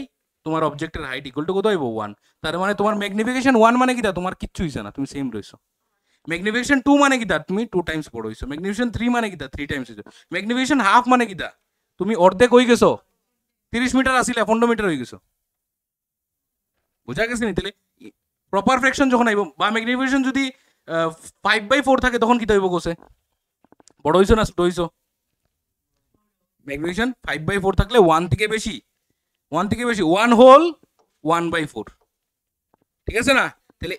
তোমার অবজেক্টের হাইট ইকুয়াল টু কত হইব? 1। তার মানে তোমার ম্যাগনিফিকেশন 1 মানে কি তা তোমার কিচ্ছু হইছে না, তুমি সেম রইছো। ম্যাগনিফিকেশন 2 মানে কি তা তুমি 2 টাইমস বড় হইছো। ম্যাগনিফিকেশন 3 মানে কি তা 3 টাইমস হইছো। ম্যাগনিফিকেশন হাফ মানে কি তা তুমি অর্ধেক হয়ে গেছো, 30 মিটার আসিলে 15 মিটার হয়ে গেছো। বোঝা গেছে নি? তাহলে প্রপার ফ্র্যাকশন যখন আইব বা ম্যাগনিফিকেশন যদি 5/4 থাকে তখন কি হইব কোসে? বড় হইছো না ছোট হইছো? ম্যাগনিফিকেশন 5/4 থাকলে 1 থেকে বেশি, 1 থেকে বেশি 1 হোল 1/4, ঠিক আছে না? তাহলে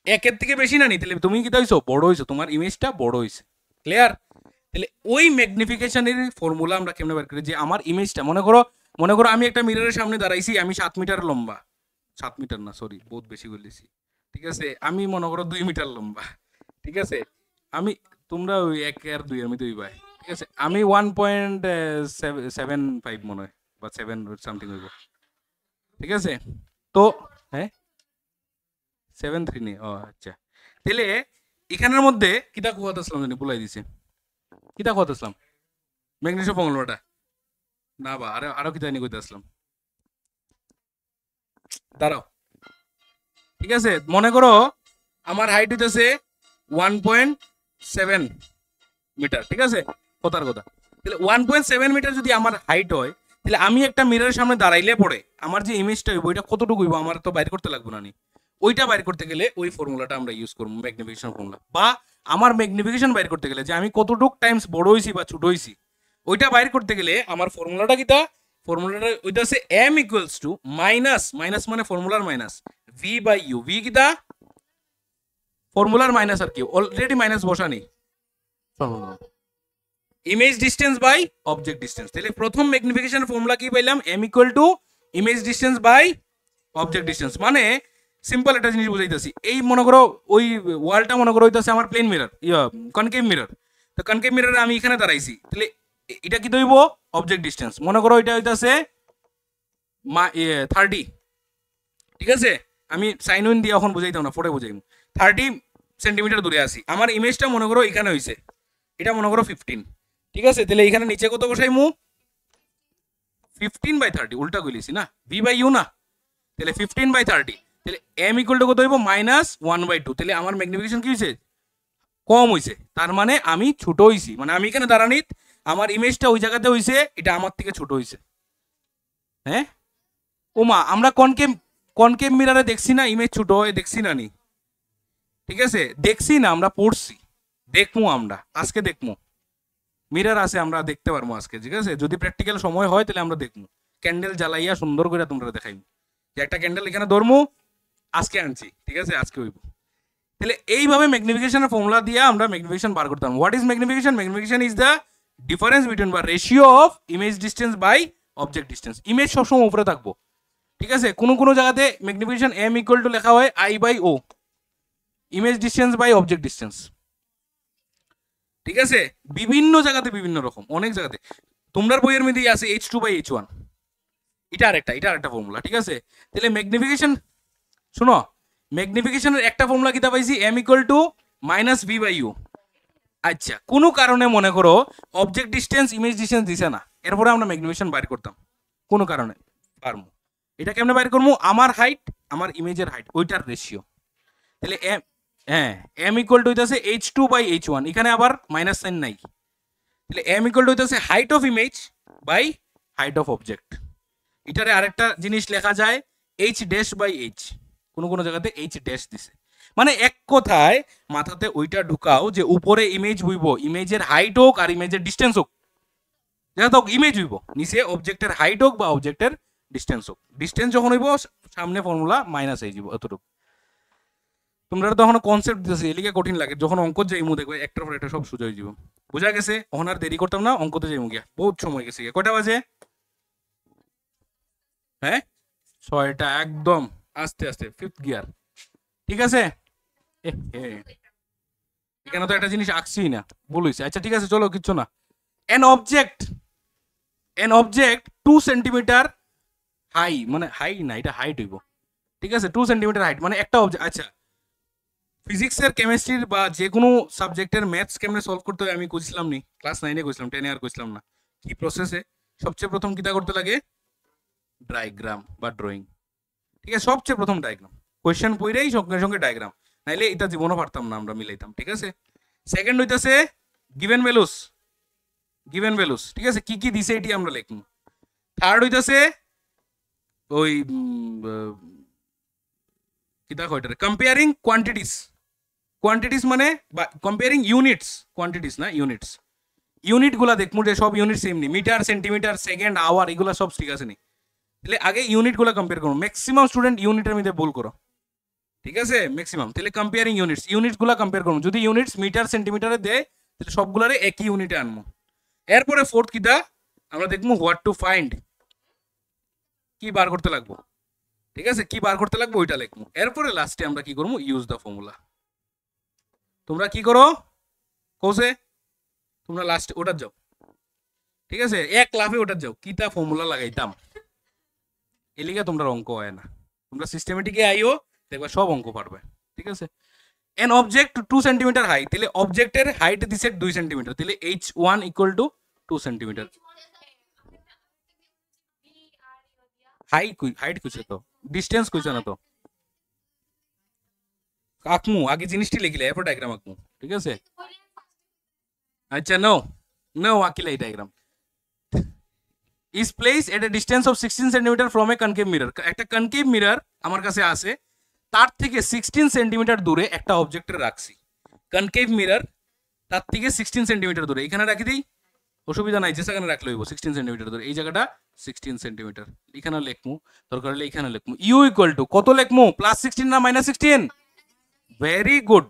একের থেকে বেশি না নি, তাহলে তুমি কি হইছো? বড় হইছো, তোমার ইমেজটা বড় হইছে। ক্লিয়ার? তাহলে ওই ম্যাগনিফিকেশনের ফর্মুলা আমরা কেমনে বের করি? যে আমার ইমেজটা মনে করো আমি একটা মিররের সামনে দাঁড়াইছি, আমি 7 মিটার লম্বা, 7 মিটার না সরি বহুত বেশি বলেছি, ঠিক আছে, আমি মনে করো 2 মিটার লম্বা, ঠিক আছে, আমি তোমরা ওই 1 আর 2 আমি 2 ভাই, ঠিক আছে, আমি 1.75 মনে হয় বা 7 সামথিং হইব, ঠিক আছে। তো হ্যাঁ 7.3 নি, ও আচ্ছা। তাহলে এখানের মধ্যে কিতা কুয়াত আসলাম জানি বলাই দিছে, কিতা কুয়াত আসলাম? ম্যাগনেসিয়াম ফর্মুলাটা না বা আরো আরো কিতা নিয়ে কইতে আসলাম, দাঁড়াও, ঠিক আছে, মনে করো আমার হাইট হইতেছে 1.7 মিটার, ঠিক আছে, কথার কথা। তাহলে 1.7 মিটার যদি আমার হাইট হয়, তাহলে আমি একটা মিররের সামনে দাঁড়াইলে পরে আমার যে ইমেজটা হইব ওইটা কতটুকু হইব আমার তো বাইর করতে লাগবে না নি। ওইটা বাইর করতে গেলে ওই ফর্মুলাটা আমরা ইউজ করবো, ম্যাগনিফিকেশন ফর্মুলা, বা আমার ম্যাগনিফিকেশন বাইর করতে গেলে যে আমি কতটুকু টাইমস বড় হইছি বা ছোট হইছি, ওইটা বাইর করতে গেলে আমার ফর্মুলাটা কিতা? ফর্মুলাটা ওইটা হচ্ছে m equals to minus, minus মানে ফর্মুলার minus, v by u। v কিতা? ফর্মুলার মাইনাস, আর কি অলরেডি মাইনাস বসানি, image distance by object distance. তাহলে প্রথম ম্যাগনিফিকেশন ফর্মুলা কি পাইলাম? m equal to image distance by object distance, মানে সিম্পল একটা জিনিস বুঝাইতেছি, এই মনে করো ওই ওয়ালটা মনে করো হইতাছে আমার প্লেন মিরর, কনকেভ মিরর। তো কনকেভ মিররে আমি এখানে দাঁড়াইছি, তাহলে এটা কি দইব অবজেক্ট ডিস্টেন্স, মনে করো এটা হইতাছে 30, ঠিক আছে, আমি সাইন উইন দিয়ে এখন বুঝাইতাম না, ফোটে বুঝাইম। 30 সেন্টিমিটার দূরে আসি, আমার ইমেজটা মনে করো এখানে হইছে, এটা মনে করো 15, ঠিক আছে, তাহলে এখানে নিচে কত বসাইমু 15/30, উল্টা কইলিছি না, ভি বাই ইউ না, তাহলে 15/30, তাহলে এম ইকুয়াল টু কত হইব -1/2, তাহলে আমার ম্যাগনিফিকেশন কি হইছে কম হইছে, তার মানে আমি ছোট হইছি, মানে আমি এখানে দাঁড়ানিত আমার ইমেজটা ওই জায়গাতে হইছে, এটা আমার থেকে ছোট হইছে। হ্যাঁ ওমা, আমরা কনকেভ মিররে দেখছি না ইমেজ ছোট হয়, দেখছি না নি, ঠিক আছে, দেখছি না, আমরা পড়ছি, দেখমু আমরা আজকে, দেখমু মিরর আছে, আমরা দেখতে পারবো আজকে, ঠিক আছে, যদি প্র্যাকটিক্যাল সময় হয় তাহলে আমরা দেখমু, ক্যান্ডেল জ্বালাইয়া সুন্দর করে তোমরা দেখাইমু, যে একটা ক্যান্ডেল এখানে ধরমু, আজকে আনছি, ঠিক আছে, আজকে হইব। তাহলে এইভাবে ম্যাগনিফিকেশনের ফর্মুলা দিয়ে আমরা ম্যাগনিফিকেশন বার করতাম। What is magnification? Magnification is the difference between বা ratio of image distance by object distance. Image সবসময় উপরে থাকবো, ঠিক আছে, কোনো জায়গাতে ম্যাগনিফিকেশন এম ইকুয়াল টু লেখা হয় I/O, image distance by object distance, ঠিক আছে, বিভিন্ন জায়গাতে বিভিন্ন রকম, অনেক জায়গাতে। তোমরার বইয়ের মধ্যেই আছে H2/H1, এটা আরেকটা ফর্মুলা, ঠিক আছে। তাহলে ম্যাগনিফিকেশন, শুনো, ম্যাগনিফিকেশনের একটা ফর্মুলা কিতা পাইছি, m ইকুয়াল টু -v/u। আচ্ছা, কোনো কারণে মনে করো অবজেক্ট ডিস্টেন্স ইমেজ ডিস্টেন্স দিছে না, এরপরে আমরা ম্যাগনিফিকেশন বাইর করতাম, কোনো কারণে পারমু, এটা কেমনে বাইর করবো, আমার হাইট আমার ইমেজের হাইট ওইটার রেশিও, তাহলে m ইকুয়াল টু হইতাছে H2/H1, এখানে আবার মাইনাস সাইন নাই, তাহলে m ইকুয়াল টু হইতাছে height of image by height of object. এটারে আরেকটা জিনিস লেখা যায় H'/H, কোনো জায়গাতে H' দিছে, মানে এক কথায় মাথাতে ওইটা ঢুকাও যে উপরে ইমেজ হইব, ইমেজের হাইট হোক আর ইমেজের ডিস্টেন্স হোক, যেটা হোক ইমেজ হইব, নিচে অবজেক্টের হাইট হোক বা অবজেক্টের ডিস্টেন্স হোক, ডিস্টেন্স যখন হইব সামনে ফর্মুলা মাইনাস হয়ে যাব, এতটুকু। তোমরা তখন কনসেপ্ট দিতেছি, এলিকে কঠিন লাগে, যখন অঙ্ক যাইমু দেখবে একটার পর একটা সব সোজা হয়ে যাব, বোঝা গেছে? ওখানে আর দেরি করতাম না, অঙ্কতে যাইমু গিয়া, বহুত সময় গেছে গিয়া, কয়টা বাজে? হ্যাঁ 6টা, একদম আস্তে আস্তে, 5th গিয়ার, ঠিক আছে। এখানে তো একটা জিনিস আঁকছি না, ভুল হয়েছে, আচ্ছা ঠিক আছে, চলো কিচ্ছু না। এন অবজেক্ট 2 সেন্টিমিটার হাই, মানে হাই না, এটা হাইট হইব, ঠিক আছে, 2 সেন্টিমিটার হাইট, মানে একটা অবজেক্ট। আচ্ছা, ফিজিক্সের কেমিস্ট্রির বা যে কোনো সাবজেক্টের ম্যাথস কেমনে সলভ করতে হয় আমি কইছিলাম নি, ক্লাস 9-এ কইছিলাম, 10-এ আর কইছিলাম না। কি প্রসেসে সবচেয়ে প্রথম কিটা করতে লাগে? ডায়াগ্রাম বা ড্রয়িং, ঠিক আছে, সবচেয়ে প্রথম ডায়াগ্রাম, কোয়েশ্চেন পড়েই সঙ্গে সঙ্গে ডায়াগ্রাম, নাইলে এটা জীবনও পারতাম না আমরা মিলাইতাম, ঠিক আছে। সেকেন্ড হইতাছে গিভেন ভ্যালুস, ঠিক আছে, কি কি দিছে এটি আমরা লিখব। থার্ড হইতাছে ওই কিতা কয়টারে কম্পেয়ারিং কোয়ান্টিটিস মানে বা কম্পেয়ারিং কোয়ান্টিটিস না ইউনিট গুলা দেখবো যে সব ইউনিট সেম নি, মিটার, সেন্টিমিটার, সেকেন্ড, আওয়ার, এগুলা সব ঠিক আছে নি, তাহলে আগে ইউনিট গুলা কম্পেয়ার করবো। ম্যাক্সিমাম স্টুডেন্ট ইউনিটের মধ্যে ভুল করো, ঠিক আছে, ম্যাক্সিমাম। তাহলে কম্পেয়ারিং ইউনিট গুলা কম্পেয়ার করবো, যদি ইউনিটস মিটার সেন্টিমিটারে দেয় তাহলে সবগুলারে একই ইউনিটে আনবো। এরপরে ফোর্থ কিটা আমরা দেখবো হোয়াট টু ফাইন্ড, কি বার করতে লাগবো, ঠিক আছে, কি বার করতে লাগবো ওইটা লিখবো। এরপরে লাস্টে আমরা কি করবো, ইউজ দ্য ফর্মুলা। তোমরা কি করো কোসে, তোমরা লাস্টে ওটা যাও, ঠিক আছে, এক লাফে ওটা যাও, কিতা ফর্মুলা লাগাইতাম, এলিগা তোমরা অঙ্ক হয় না, তোমরা সিস্টেমেটিকে আইও, দেখবা সব অঙ্ক পারবে, ঠিক আছে। এন অবজেক্ট 2 সেন্টিমিটার হাই, তাহলে অবজেক্টের হাইট দিছে 2 সেন্টিমিটার, তাহলে H1 equal to 2 centimetre. Height কইছে তো, ডিস্টেন্স কইছে না তো। আঁকমু আগে জিনিসটি লিখিলে এরপর ডায়াগ্রাম আঁকমু, ঠিক আছে। আচ্ছা নো আঁকিলে এই diagram is placed at a distance of 16 centimetre from a concave mirror। একটা কনকেভ মিরর আমার কাছে আছে, তার থেকে 16 সেন্টিমিটার দূরে একটা অবজেক্টের রাখছি, কনকেভ মিরর তার থেকে 16 সেন্টিমিটার দূরে, এখানে রাখি দিই, অসুবিধা নাই, যে সেখানে রাখলে হইব 16 সেন্টিমিটার দূরে, এই জায়গাটা 16 সেন্টিমিটার, এখানে লিখমু, দরকার হলে এখানে লিখমু। ইউ ইকুয়াল টু কত লিখমু, +16 না -16? ভেরি গুড,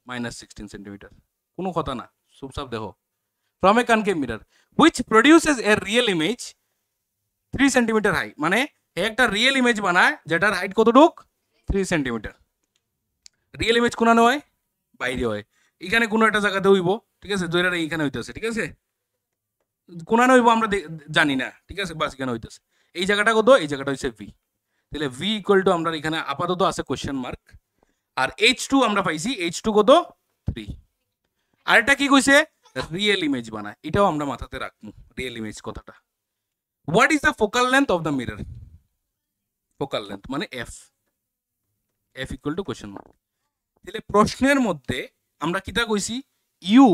-16 সেন্টিমিটার, কোনো কথা না, চুপচাপ দেখো। From a concave mirror which produces a real image 3 centimetre high, মানে একটা রিয়েল ইমেজ বানায় যেটার হাইট কতটুক 3 সেন্টিমিটার। রিয়েল ইমেজ কোনানো হয় বাইরে হয়, এখানে কোনো একটা জায়গাতে হইব, ঠিক আছে, দৈরাটা এইখানে হইতেছে, ঠিক আছে, কোনানো হইব আমরা জানি না, ঠিক আছে, বাস এখানে হইতেছে। এই জায়গাটা কত? এই জায়গাটা হচ্ছে ভি। তাহলে ভি ইকুয়াল টু আমরা এখানে আপাতত আছে কোয়েশ্চেন মার্ক, আর H2 আমরা পাইছি, H2 কত? 3। আরেকটা কি কইছে? রিয়েল ইমেজ বানায়, এটাও আমরা মাথাতে রাখবো, রিয়েল ইমেজ কথাটা। What is the focal length of the mirror? Focal length মানে F, F equal to question mark. তাহলে প্রশ্নের মধ্যে আমরা কিটা কইছি? ইউ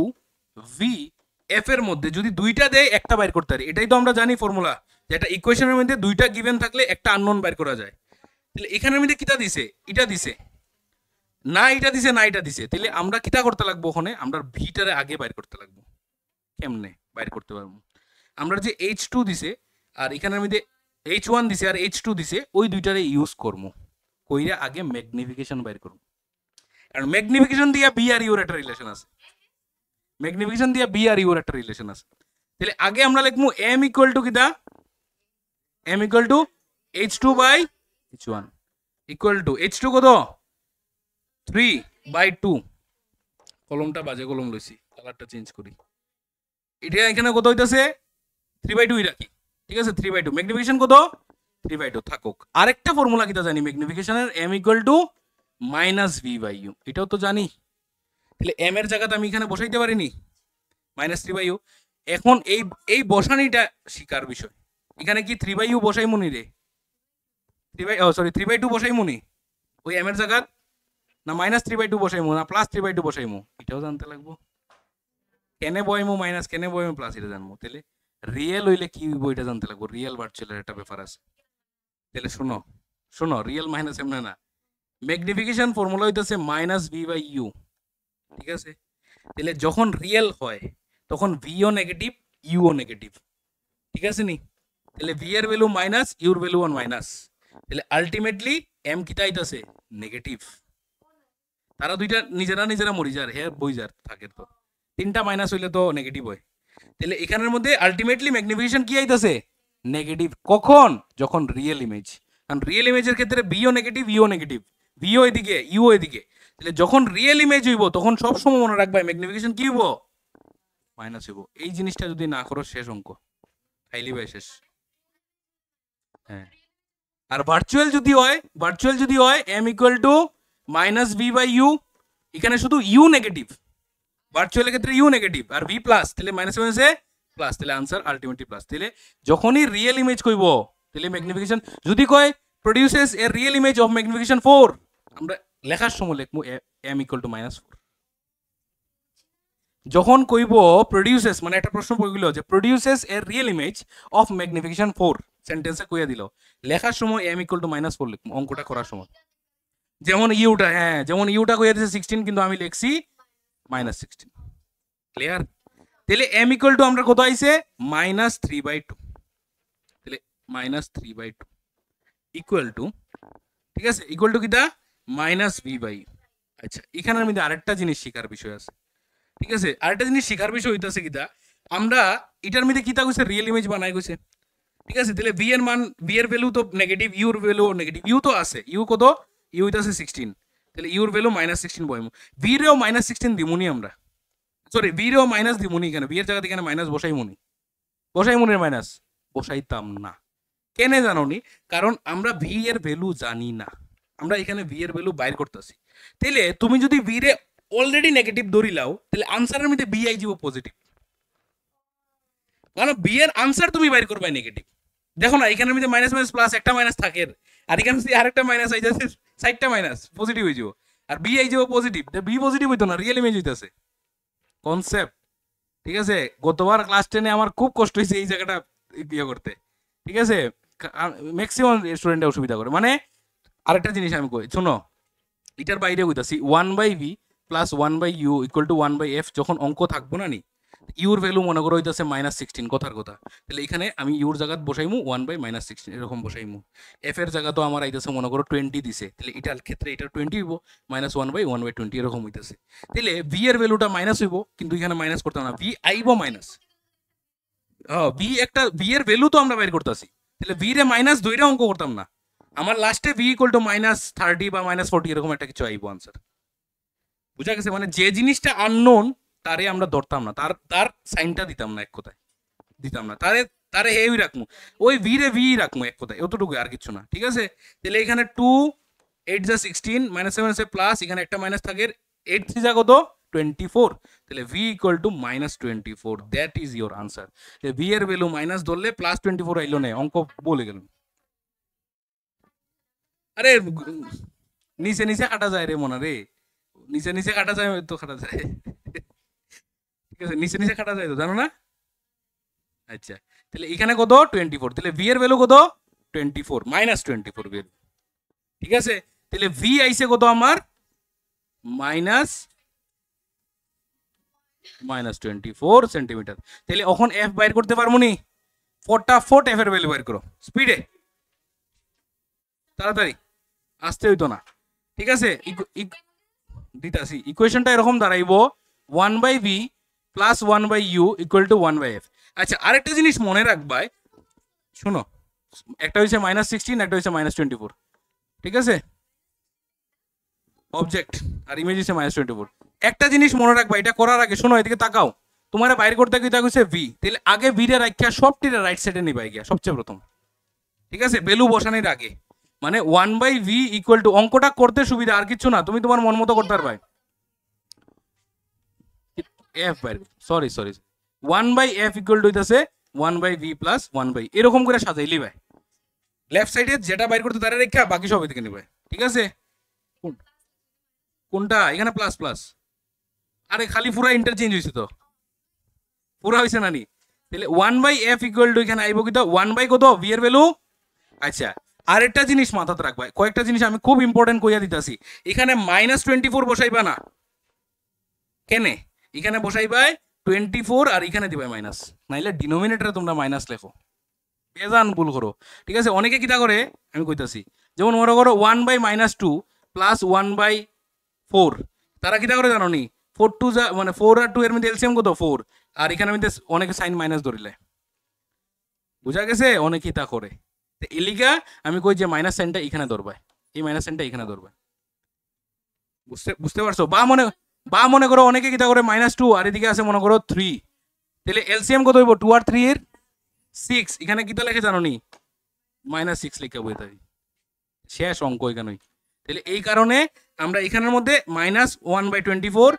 ভি এফ এর মধ্যে যদি দুইটা দেয় একটা বাইর করতে পারি, এটাই তো আমরা জানি ফর্মুলা, যে একটা ইকুয়েশনের মধ্যে দুইটা গিভেন থাকলে একটা আননোন বাইর করা যায়। তাহলে এখানের মধ্যে কিটা দিছে? এটা দিছে না, এটা দিছে না, এটা দিছে। তাহলে আমরা কিটা করতে লাগবো? ওখানে আমরা ভিটারে আগে বাইর করতে লাগবো। কেমনে বাইর করতে পারবো? আমরা যে H2 দিছে আর এখানের মধ্যে H1 দিছে আর H2 দিছে, ওই দুইটারে ইউজ করবো, কইরা আগে ম্যাগনিফিকেশন বাইর করবো। কারণ ম্যাগনিফিকেশন দিয়া বি আর ইউর একটা রিলেশন আছে, ম্যাগনিফিকেশন দিয়া বি আর ইউর একটা রিলেশন আছে। তাহলে আগে আমরা লিখবো m ইকুয়াল টু কিটা? m equal to H2 by H1 equal to H2 কত? 3/2। কলমটা বাজে কলম লইছি, কালারটা চেঞ্জ করি। এটা এখানে কত হইতাছে? 3/2 রাখি, ঠিক আছে, 3/2। ম্যাগনিফিকেশন কত? 3/2 থাকুক। আরেকটা ফর্মুলা কিটা জানি ম্যাগনিফিকেশনের, m equal to minus v by u, এটাও তো জানি। তাহলে m এর জায়গাতে আমি এখানে বসাইতে পারিনি -3/u। এখন এই বসানিটা শিকার বিষয়। এখানে কি 3/u বসাই মুনি রে? 3/2 বসাই মুনি ওই m এর জায়গা, না -3/2 বসাইমু, না +3/2 বসাইমু, এটাও জানতে লাগবো। কেনে বইমু মাইনাস, কেনে বইমু প্লাস, এটা জানবো। তাহলে রিয়েল হইলে কি হইব এটা জানতে লাগবো, রিয়েল ভার্চুয়ালের একটা ব্যাপার আছে। তাহলে শোনো শোনো, রিয়েল মাইনাস এমন না, ম্যাগনিফিকেশন ফর্মুলা হইতেছে -v/u, ঠিক আছে। তাহলে যখন রিয়েল হয় তখন ভিও নেগেটিভ, ইউও নেগেটিভ, ঠিক আছে নি। তাহলে ভি এর value minus, your value minus, তাহলে আলটিমেটলি এম কিটা আইতাছে? নেগেটিভ। তারা দুইটা নিজেরা নিজেরা মরি যার, হ্যাঁ বই যার থাকে, তো তিনটা মাইনাস হইলে তো নেগেটিভ হয়। তাহলে এখানের মধ্যে আলটিমেটলি ম্যাগনিফিকেশন কি আইতাছে? নেগেটিভ। কখন? যখন রিয়েল ইমেজ। কারণ রিয়েল ইমেজের ক্ষেত্রে বিও নেগেটিভ, ইও নেগেটিভ, ভিও এদিকে, ইউ এদিকে। তাহলে যখন রিয়েল ইমেজ হইব তখন সব সময় মনে রাখবা ম্যাগনিফিকেশন কি হইব? মাইনাস হইব। এই জিনিসটা যদি না করো শেষ অঙ্ক, খাইলি ভাই শেষ। হ্যাঁ, আর ভার্চুয়াল যদি হয় m ইকুয়াল টু -v/u, এখানে শুধু ইউ নেগেটিভ, ভার্চুয়ালের ক্ষেত্রে ইউ নেগেটিভ আর ভি প্লাস, তাহলে মাইনাস মাইনাসে প্লাস, তাহলে আনসার আলটিমেটলি প্লাস। তাহলে যখনই রিয়েল ইমেজ কইব তাহলে ম্যাগনিফিকেশন, যদি কয় produces a real image of magnification 4, আমরা লেখার সময় লিখবো m ইকুয়াল টু -4। যখন কইব প্রডিউসেস, মানে একটা প্রশ্ন পড়ে গেল যে produces a real image of magnification 4, সেন্টেন্সে কইয়া দিল, লেখার সময় m ইকুয়াল টু -4 লিখবো অঙ্কটা করার সময়। যেমন ইউটা, হ্যাঁ যেমন ইউটা কইয়া দিয়েছে 16, কিন্তু আমি লিখছি -16। ক্লিয়ার? তাহলে m ইকুয়াল টু আমরা কত আইছে? -3/2। তাহলে -3/2 ইকুয়াল টু, ঠিক আছে, ইকুয়াল টু কিটা? -v/u। আচ্ছা, এখানের মধ্যে আরেকটা জিনিস শিখার বিষয় আছে, ঠিক আছে, আরেকটা জিনিস শিখার বিষয় হইতাছে কিটা, আমরা এটার মধ্যে কিটা কইছে? রিয়েল ইমেজ বানাই কইছে, ঠিক আছে। তাহলে ভি এর মান, ভি এর ভ্যালু তো নেগেটিভ, ইউর ভ্যালু নেগেটিভ, ইউ তো আছে, ইউ কত? ইউ হইতাছে 16, তাহলে ইউর ভ্যালু -16 বইমু, ভি রেও -16 দিমুনি আমরা, সরি ভি রেও মাইনাস দিমুনি, কেন ভি এর জায়গাতে এখানে মাইনাস বসাইমুনি, বসাইমুনির মাইনাস বসাইতাম না, কেনে জানোনি? কারণ আমরা ভি এর ভ্যালু জানি না, আমরা এখানে ভি এর ভ্যালু বাইর করতেছি। তাহলে তুমি যদি ভি রে অলরেডি নেগেটিভ ধরি লাও, তাহলে আনসারের মধ্যে বি আই যাব পজিটিভ, কারণ বি এর আনসার তুমি বাইর করবাই নেগেটিভ। দেখো না, এখানের মধ্যে মাইনাস মাইনাস প্লাস, একটা মাইনাস থাকে, আর এখানে যদি আরেকটা মাইনাস আই যাচ্ছে, সাইডটা মাইনাস, পজিটিভ হয়ে যাব, আর বি আই যাব পজিটিভ। বি পজিটিভ হইতো না, রিয়েল ইমেজ হইতাছে কনসেপ্ট, ঠিক আছে। গতবার ক্লাস 10-এ আমার খুব কষ্ট হয়েছে এই জায়গাটা ইয়ে করতে, ঠিক আছে, ম্যাক্সিমাম স্টুডেন্টে অসুবিধা করে। মানে আরেকটা জিনিস আমি কই, শোনো, এটার বাইরে কইতাছি 1/v plus 1/u equal to 1/f, যখন অঙ্ক থাকবো না নি, ইউর ভ্যালু মনে করো হইতাছে -16, কথার কথা, তাহলে এখানে আমি ইউর জায়গাত বসাইমু 1/-16 এরকম বসাইমু। এফ এর জায়গা তো আমার আইতাছে মনে করো 20 দিছে, তাহলে এটার ক্ষেত্রে এটা 20 হইব, -1/1/20 এরকম হইতাছে। তাহলে ভি এর ভ্যালুটা মাইনাস হইব, কিন্তু এখানে মাইনাস করতাম না, ভি আইব মাইনাস, ভি একটা ভি এর ভ্যালু তো আমরা বাইর করতেছি, তাহলে ভি রে মাইনাস 2 অঙ্ক করতাম না, আমার লাস্টে ভি ইকুয়াল টু -30 বা -40 এরকম একটা কিছু আইবো আনসার। বুঝা গেছে? মানে যে জিনিসটা আননোন তারে আমরা ধরতাম না, তার তার সাইনটা দিতাম না, এক কথায় দিতাম না, তারে তারে হেই রাখবো, ওই ভি রে ভি রাখবো, এক কথায় এতটুকু, আর কিছু না। ঠিক আছে, তাহলে এখানে 2 8 যা 16 -7 আছে প্লাস এখানে একটা মাইনাস থাকে, 8 3 যা কত 24, তাহলে V equal two -24, that is your answer. V এর ভ্যালু মাইনাস ধরলে +24 আইলো না, অঙ্ক বলে গেল। আরে নিচে নিচে কাটা যায় রে মনে রে, নিচে নিচে কাটা যায় তো, কাটা যায়। ঠিক আছে, নিচে নিচে কাটা যায় তো, জানো না? আচ্ছা, তাহলে এখানে কত 24, তাহলে ভি এর ভ্যালু কত 24 -24 ভ্যালু। ঠিক আছে, তাহলে ভি আইছে কত আমার -24 সেন্টিমিটার। তাহলে এখন এফ বাইর করতে পারবো নি? ফটাফট এফ এর ভ্যালু বাইর করো, স্পিডে, তাড়াতাড়ি, আসতে হইতো না। ঠিক আছে, দিতাছি ইকুয়েশনটা এরকম দাঁড়াইবো 1/v plus 1/u equal to 1/f। আচ্ছা, আরেকটা জিনিস মনে রাখবাই, শুনো, একটা হচ্ছে -16, একটা হচ্ছে -24। ঠিক আছে, অবজেক্ট আর ইমেজ হচ্ছে -24। একটা জিনিস মনে রাখবা, এটা করার আগে শোনো, এদিকে তাকাও, তোমার বাইর করতে গিয়ে হচ্ছে ভি, তাহলে আগে ভি রে রাখিয়া সবটিরে রাইট সাইডে নিবাই গিয়া সবচেয়ে প্রথম। ঠিক আছে, ভ্যালু বসানোর আগে, মানে 1/v ইকুয়াল টু, অঙ্কটা করতে সুবিধা, আর কিছু না, তুমি তোমার মন মতো করতে পারবে। এফ বাইর, sorry sorry, 1/f equal to হইতাছে 1/v প্লাস 1/, এরকম করে সাজাইলি ভাই, লেফট সাইডে যেটা বাইর করতে তারা রেখা বাকি সব এদিকে নিবে। ঠিক আছে, কোনটা এখানে প্লাস প্লাস, আরে খালি পুরা ইন্টারচেঞ্জ হয়েছে তো, পুরা হয়েছে না নি? তাহলে 1/f ইকুয়াল টু এখানে আইব কিতা 1/ কত ভি এর ভ্যালু। আচ্ছা, আরেকটা জিনিস মাথাতে রাখবা, কয়েকটা জিনিস আমি খুব ইম্পর্টেন্ট কইয়া দিতাছি, এখানে -24 বসাইবা না, কেনে এখানে বসাইবাই 24 আর এখানে দিবাই মাইনাস, নাইলে ডিনোমিনেটরে তোমরা মাইনাস লেখো, বেজান ভুল করো। ঠিক আছে, অনেকে কিতা করে আমি কইতাছি, যেমন মনে করো 1/-2 প্লাস 1/4, তারা কিতা করে জানো নি, 4 2 যা মানে 4 আর 2 এর মধ্যে এলসিএম কত 4, আর এখানে মধ্যে অনেকে সাইন মাইনাস ধরিলে, বুঝা গেছে? অনেকেই তা করে, তো এলিগা আমি কই যে মাইনাস সাইনটা এখানে ধরবাই, এই মাইনাস সাইনটা এখানে ধরবাই, বুঝতে বুঝতে পারছো? বা মনে করো অনেকে কিতা করে -2 আর এদিকে আছে মনে করো 3, তাহলে এলসিএম কত হইব 2 আর 3 এর 6, এখানে কিতা লেখে জানো নি, -6 লিখে বই থাকি, শেষ অঙ্ক এখানেই। তাহলে এই কারণে আমরা এখানের মধ্যে -1/24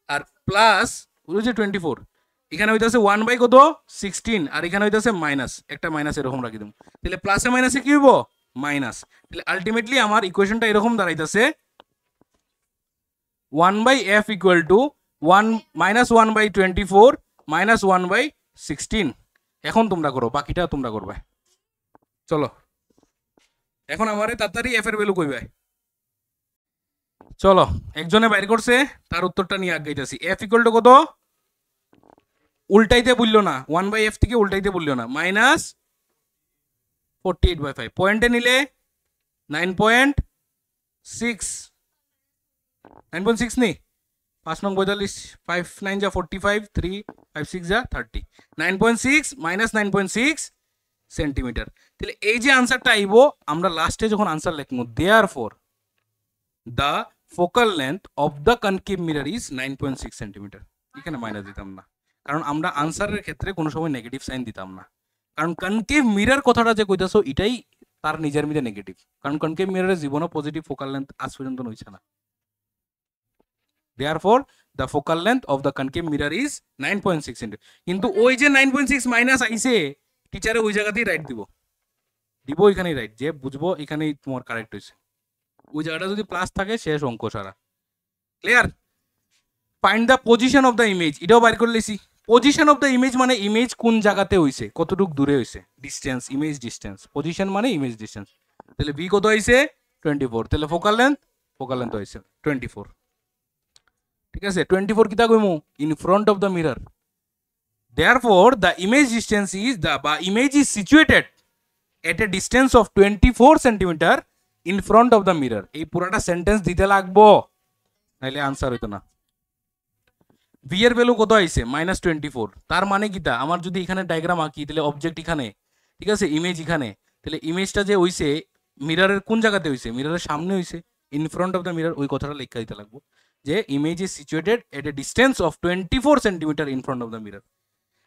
আর প্লাস ওই যে 24, এখানে হইতাছে 1/ কত 16 আর এখানে হইতাছে মাইনাস, একটা মাইনাস এরকম রাখি দিম, তাহলে প্লাসে মাইনাসে কি হইব মাইনাস। তাহলে আলটিমেটলি আমার ইকুয়েশনটা এরকম দাঁড়াইতাছে 1/f ইকুয়াল টু -1/24 -1/16। এখন তোমরা করো, বাকিটা তোমরা করবে। চলো এখন আমারে তাড়াতাড়ি এফ এর ভ্যালু কইবে। চলো, একজনে বাইর করছে, তার উত্তরটা নিয়ে আগাইতেছি। এফ ইকুয়াল টু কত, উল্টাইতে বললো না, 1/f থেকে উল্টাইতে বললো না, -48/5, পয়েন্টে নিলে 9.6, 9.6 নি, 5 নং 45, 5 9 যা 45, 3 5 6 যা 30, 9.6 -9.6 সেন্টিমিটার। তাহলে এই যে আনসারটা আইব, আমরা লাস্টে যখন আনসার লিখবো, therefore the focal length of the concave mirror is 9.6 centimetre, এখানে মাইনাস দিতাম না, কারণ আমরা আনসারের ক্ষেত্রে কোনো সময় নেগেটিভ সাইন দিতাম না, কারণ কনকেভ মিরর কথাটা যে কইতাছো এটাই তার নিজের মধ্যে নেগেটিভ, কারণ কনকেভ মিররের জীবনও পজিটিভ ফোকাল লেন্থ আজ পর্যন্ত হইছে না। Therefore the focal length of the concave mirror is 9.6 cm, কিন্তু ওই যে 9.6 মাইনাস আইছে, টিচারে ওই জায়গাতেই রাইট দিব এখানেই রাইট, যে বুঝবো এখানেই তোমার কারেক্ট হইছে, ওই জায়গাটা যদি প্লাস থাকে শেষ অঙ্ক সারা। Clear? Find the position of the image, এটাও বাইর করে লইছি। পজিশন অফ দ্য ইমেজ মানে ইমেজ কোন জায়গাতে হইছে, কতটুকু দূরে হইছে, ডিসটেন্স, ইমেজ ডিসটেন্স, পজিশন মানে ইমেজ ডিসটেন্স। তাহলে ভি কত হইছে 24, তাহলে ফোকাল লেন্থ হইছে 24। ঠিক আছে, 24 কিতা কইমু, in front of the mirror, therefore the image distance is the image is situated at a distance of 24 centimeter in front of the mirror। এই পুরাটা সেন্টেন্স দিতে লাগবো, নাইলে আনসার হইতো না। ভি এর ভ্যালু কত আইছে -24, তার মানে কিতা, আমার যদি এখানে ডায়াগ্রাম আঁকি তাহলে অবজেক্ট এখানে, ঠিক আছে, ইমেজ এখানে, তাহলে ইমেজটা যে হইছে মিররের কোন জায়গাতে হইছে, মিররের সামনে হইছে, in front of the mirror, ওই কথাটা লেখা দিতে লাগবো যে image is situated at a distance of 24 centimetre in front of the mirror.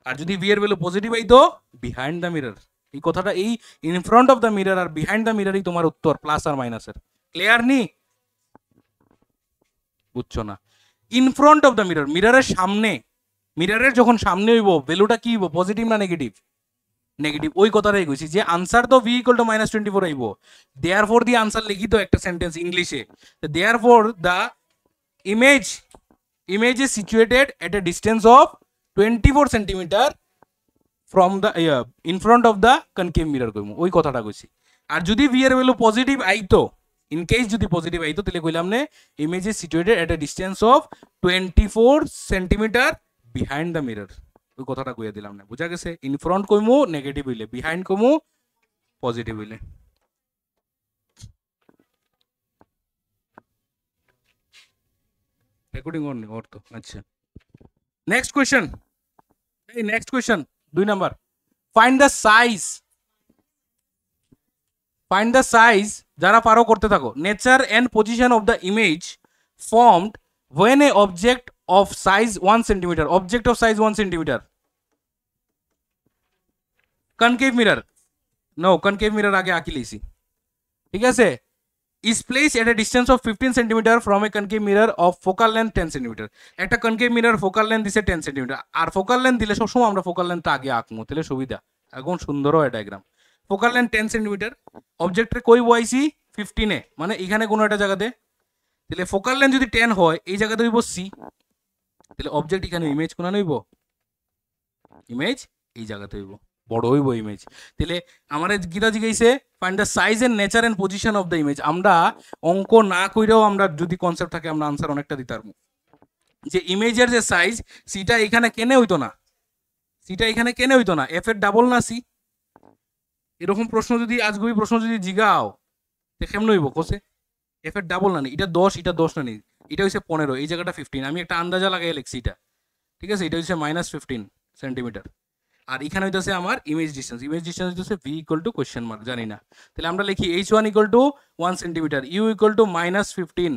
আর যদি ভি এর ভ্যালু পজিটিভ আইতো বিহাইন্ড দ্য মিরর। এই কথাটা এই in front of the mirror আর বিহাইন্ড দ্য মিররই তোমার উত্তর, প্লাস আর মাইনাসের। ক্লিয়ার নি? বুঝছো না? In front of the mirror, মিররের সামনে, মিররের যখন সামনে হইব ভ্যালুটা কি হইব, পজিটিভ না নেগেটিভ? নেগেটিভ। ওই কথাটাই কইছি যে আনসার তো ভি ইকুয়াল টু -24 আইব, দেয়ারফর দি আনসার লিখি তো একটা সেন্টেন্স ইংলিশে, therefore the image is situated at a distance of 24 centimeter from the in front of the concave mirror কইমু, ওই কথাটা কইছি। আর যদি ভি এর ভ্যালু পজিটিভ আইতো, ইন কেস যদি পজিটিভ আইতো তাহলে কইলাম নে image is situated at a distance of 24 centimetre behind the mirror, ওই কথাটা কইয়া দিলাম না। বুঝা গেছে? ইন ফ্রন্ট কইমু নেগেটিভ হইলে, বিহাইন্ড কইমু পজিটিভ হইলে। রেকর্ডিং অন ওর তো আচ্ছা। নেক্সট কোয়েশ্চেন, এই next question 2 number. Find the size, find the size, যারা পারো করতে থাকো। Nature and position of the image formed when a object of size 1 centimeter, object of size 1 centimeter, concave mirror, no concave mirror আগে আঁকি লইছি, ঠিক আছে, is placed at a distance of 15 centimeter from a concave mirror of focal length 10 centimeter। একটা concave mirror focal length দিছে 10 centimeter, আর focal length দিলে সবসময় আমরা focal length আগে আঁকমু, তাহলে সুবিধা, এখন সুন্দর হয় ডায়াগ্রাম। focal length 10 centimeter, অবজেক্টের কই বসাইছি 15 এ, মানে এখানে কোনো একটা জায়গাতে, তাহলে focal length যদি 10 হয় এই জায়গাতে হইব সি, তাহলে অবজেক্ট এখানে ইমেজ কোনা হইব, ইমেজ এই জায়গাতে হইব, বড় হইব ইমেজ। তাহলে আমাদের গীতা জিগাইছে find the size and nature and position of the image. আমরা অঙ্ক না কইরেও আমরা যদি কনসেপ্ট থাকে আমরা আনসার অনেকটা দিতে পারবো, যে ইমেজের যে সাইজ সিটা এখানে কেনে হইতো না, সিটা এখানে কেনে হইতো না, এফ এর ডাবল না সি, এরকম প্রশ্ন যদি আজগুবি প্রশ্ন যদি জিগাও তো কেমন হইব কোসে, এফ এর ডাবল না নি, এটা 10, এটা 10 না নি, এটা হইছে 15, এই জায়গাটা 15, আমি একটা আন্দাজা লাগাই লিখছি এটা, ঠিক আছে, এটা হইছে -15 সেন্টিমিটার। আর এখানে হইতেছে আমার ইমেজ ডিস্টেন্স, ইমেজ ডিস্টেন্স হইতেছে v equal to question mark, জানি না, তাহলে আমরা লিখি h1 equal to 1 centimetre, u equal to -15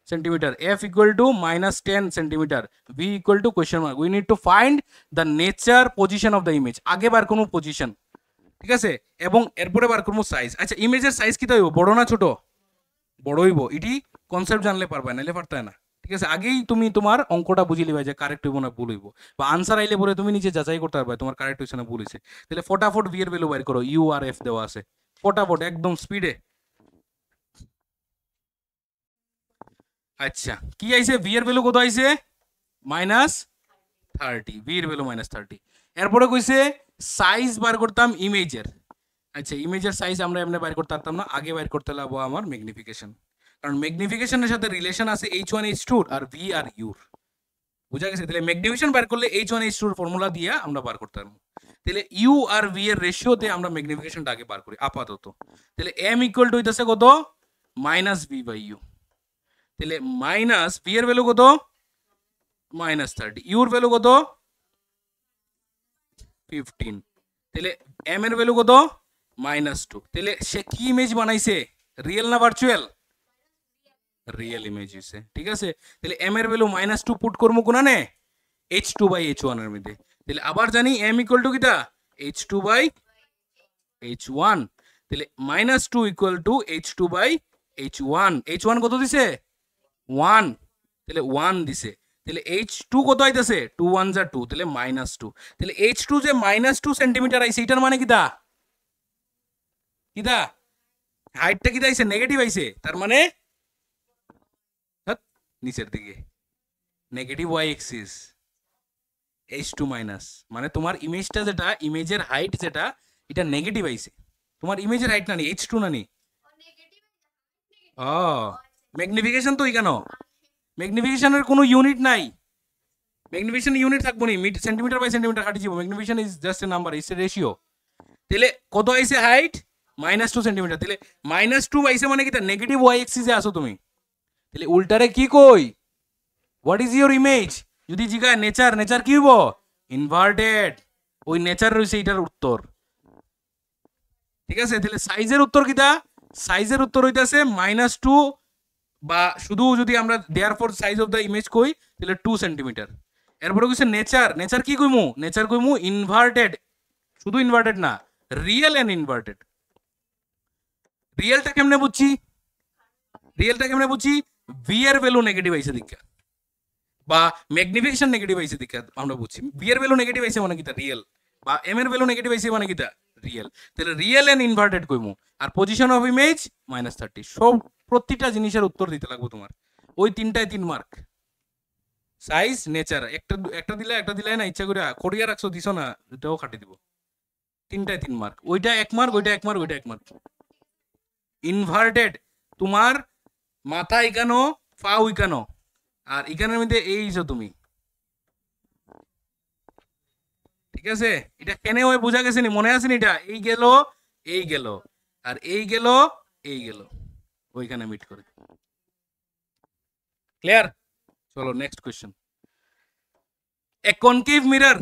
centimetre, f equal to -10 centimetre, v equal to question mark. We need to find the nature position of the image, আগে বার কোনো পজিশন, ঠিক আছে, এবং এরপরে বার করবো সাইজ। আচ্ছা ইমেজের সাইজ কি হইব, বড় না ছোট? বড় হইব, এটি কনসেপ্ট জানলে পারবে, নাইলে পারতে না, ঠিক আছে। আগেই তুমি তোমার অঙ্কটা বুঝি লিবা যে কারেক্ট হইব না ভুল হইব, বা আনসার আইলে পরে তুমি নিজে যাচাই করতে পারবে তোমার কারেক্ট হইছে না ভুল হইছে। তাহলে ফটাফট ভি এর ভ্যালু বের করো, ইউ আর এফ দেওয়া আছে, ফটাফট একদম স্পিডে। আচ্ছা কি আইছে, ভি এর ভ্যালু কত আইছে? -30, ভি এর ভ্যালু -30। এরপরে কইছে সাইজ বার করতাম ইমেজের। আচ্ছা ইমেজের সাইজ আমরা এমনি বাইর করতে পারতাম না, আগে বাইর করতে লাগবো আমার ম্যাগনিফিকেশন, কারণ ম্যাগনিফিকেশনের সাথে রিলেশন আছে h1 h2 R V R your, বুঝা গেছে? তাহলে ম্যাগনিফিকেশন বার করলে h1 h2 এর ফর্মুলা দিয়ে আমরা বার করতে পারবো। তাহলে ইউ আর ভি এর রেশিওতে আমরা ম্যাগনিফিকেশনটা আগে বার করি আপাতত। তাহলে m ইকুয়াল টু হইতাছে কত? -v/u। তাহলে মাইনাস ভি এর ভ্যালু কত? -30, ইউর ভ্যালু কত? 15, তাহলে m এর ভ্যালু কত? -2। তাহলে সে কি ইমেজ বানাইছে, রিয়েল না ভার্চুয়াল? রিয়েল ইমেজ হইছে, ঠিক আছে। তাহলে m এর ভ্যালু -2 পুট করবো কোনানে h2/h1 এর মধ্যে। তাহলে আবার জানি m ইকুয়াল টু কিটা, h2/h1। তাহলে -2 ইকুয়াল টু h2/h1, h1 কত দিছে? 1, তাহলে 1 দিছে। তাহলে h2 কত আইতাছে? 2 1 যা 2, তাহলে -2। তাহলে h2 যে -2 সেন্টিমিটার আইছে এটার মানে কিটা, কিটা হাইটটা কিটা আইছে, নেগেটিভ আইছে, তার মানে নিচের দিকে negative y axis, h2 minus, মানে তোমার ইমেজটা যেটা, ইমেজের হাইট যেটা, এটা নেগেটিভ আইছে, তোমার ইমেজের হাইট না নি, h2 না নি। ও ম্যাগনিফিকেশন তো কেন, ম্যাগনিফিকেশনের কোনো ইউনিট নাই, ম্যাগনিফিকেশন ইউনিট থাকবো নি, সেন্টিমিটার বাই সেন্টিমিটার হাঁটি যাব, magnification is just a number, it's a ratio. তাহলে কত আইছে হাইট? -2 সেন্টিমিটার। তাহলে -2 আইছে মানে কি, নেগেটিভ ওয়াই এক্সিসে আসো তুমি। তাহলে উল্টারে কি কই, হোয়াট ইজ ইউর ইমেজ, যদি জিগা নেচার, নেচার কি হইব? ইনভার্টেড, ওই নেচার রইছে এটার উত্তর, ঠিক আছে। তাহলে সাইজের উত্তর কিটা? সাইজের উত্তর হইতাছে -2 বা শুধু যদি আমরা therefore size of the image কই তাহলে 2 সেন্টিমিটার। এরপরে কইছে নেচার, নেচার কি কইমু? নেচার কইমু ইনভার্টেড, শুধু ইনভার্টেড না, রিয়েল এন্ড ইনভার্টেড। রিয়েলটা কেমনে বুঝছি? রিয়েলটা কেমনে বুঝছি? ভি এর ভ্যালু নেগেটিভ আইছে দীক্ষা বা ম্যাগনিফিকেশন নেগেটিভ আইছে দীক্ষা আমরা বুঝছি। ভি এর ভ্যালু নেগেটিভ আইছে মানে কিটা? রিয়েল। বা এম এর ভ্যালু নেগেটিভ আইছে মানে কিটা? রিয়েল। তাহলে রিয়েল এন্ড ইনভার্টেড কইমু। আর পজিশন অফ ইমেজ -30। সব প্রতিটা জিনিসের উত্তর দিতে লাগবে তোমার। ওই তিনটায় 3 মার্ক। সাইজ, নেচার, একটা দিলে না, ইচ্ছা করে করিয়া রাখছো, দিছো না, এটাও কাটি দিব। তিনটায় 3 মার্ক। ওইটা 1 মার্ক, ওইটা 1 মার্ক, ওইটা 1 মার্ক। ইনভার্টেড তোমার মাথা ইকানো, পা উইকানো, আর ইকানের মধ্যে এইছো তুমি, ঠিক আছে? এটা কেনে হয় বোঝা গেছে নি? মনে আছে নি? এটা এই গেল, এই গেল, আর এই গেল, এই গেল, ওইখানে মিট করে। ক্লিয়ার? চলো next question. A concave mirror,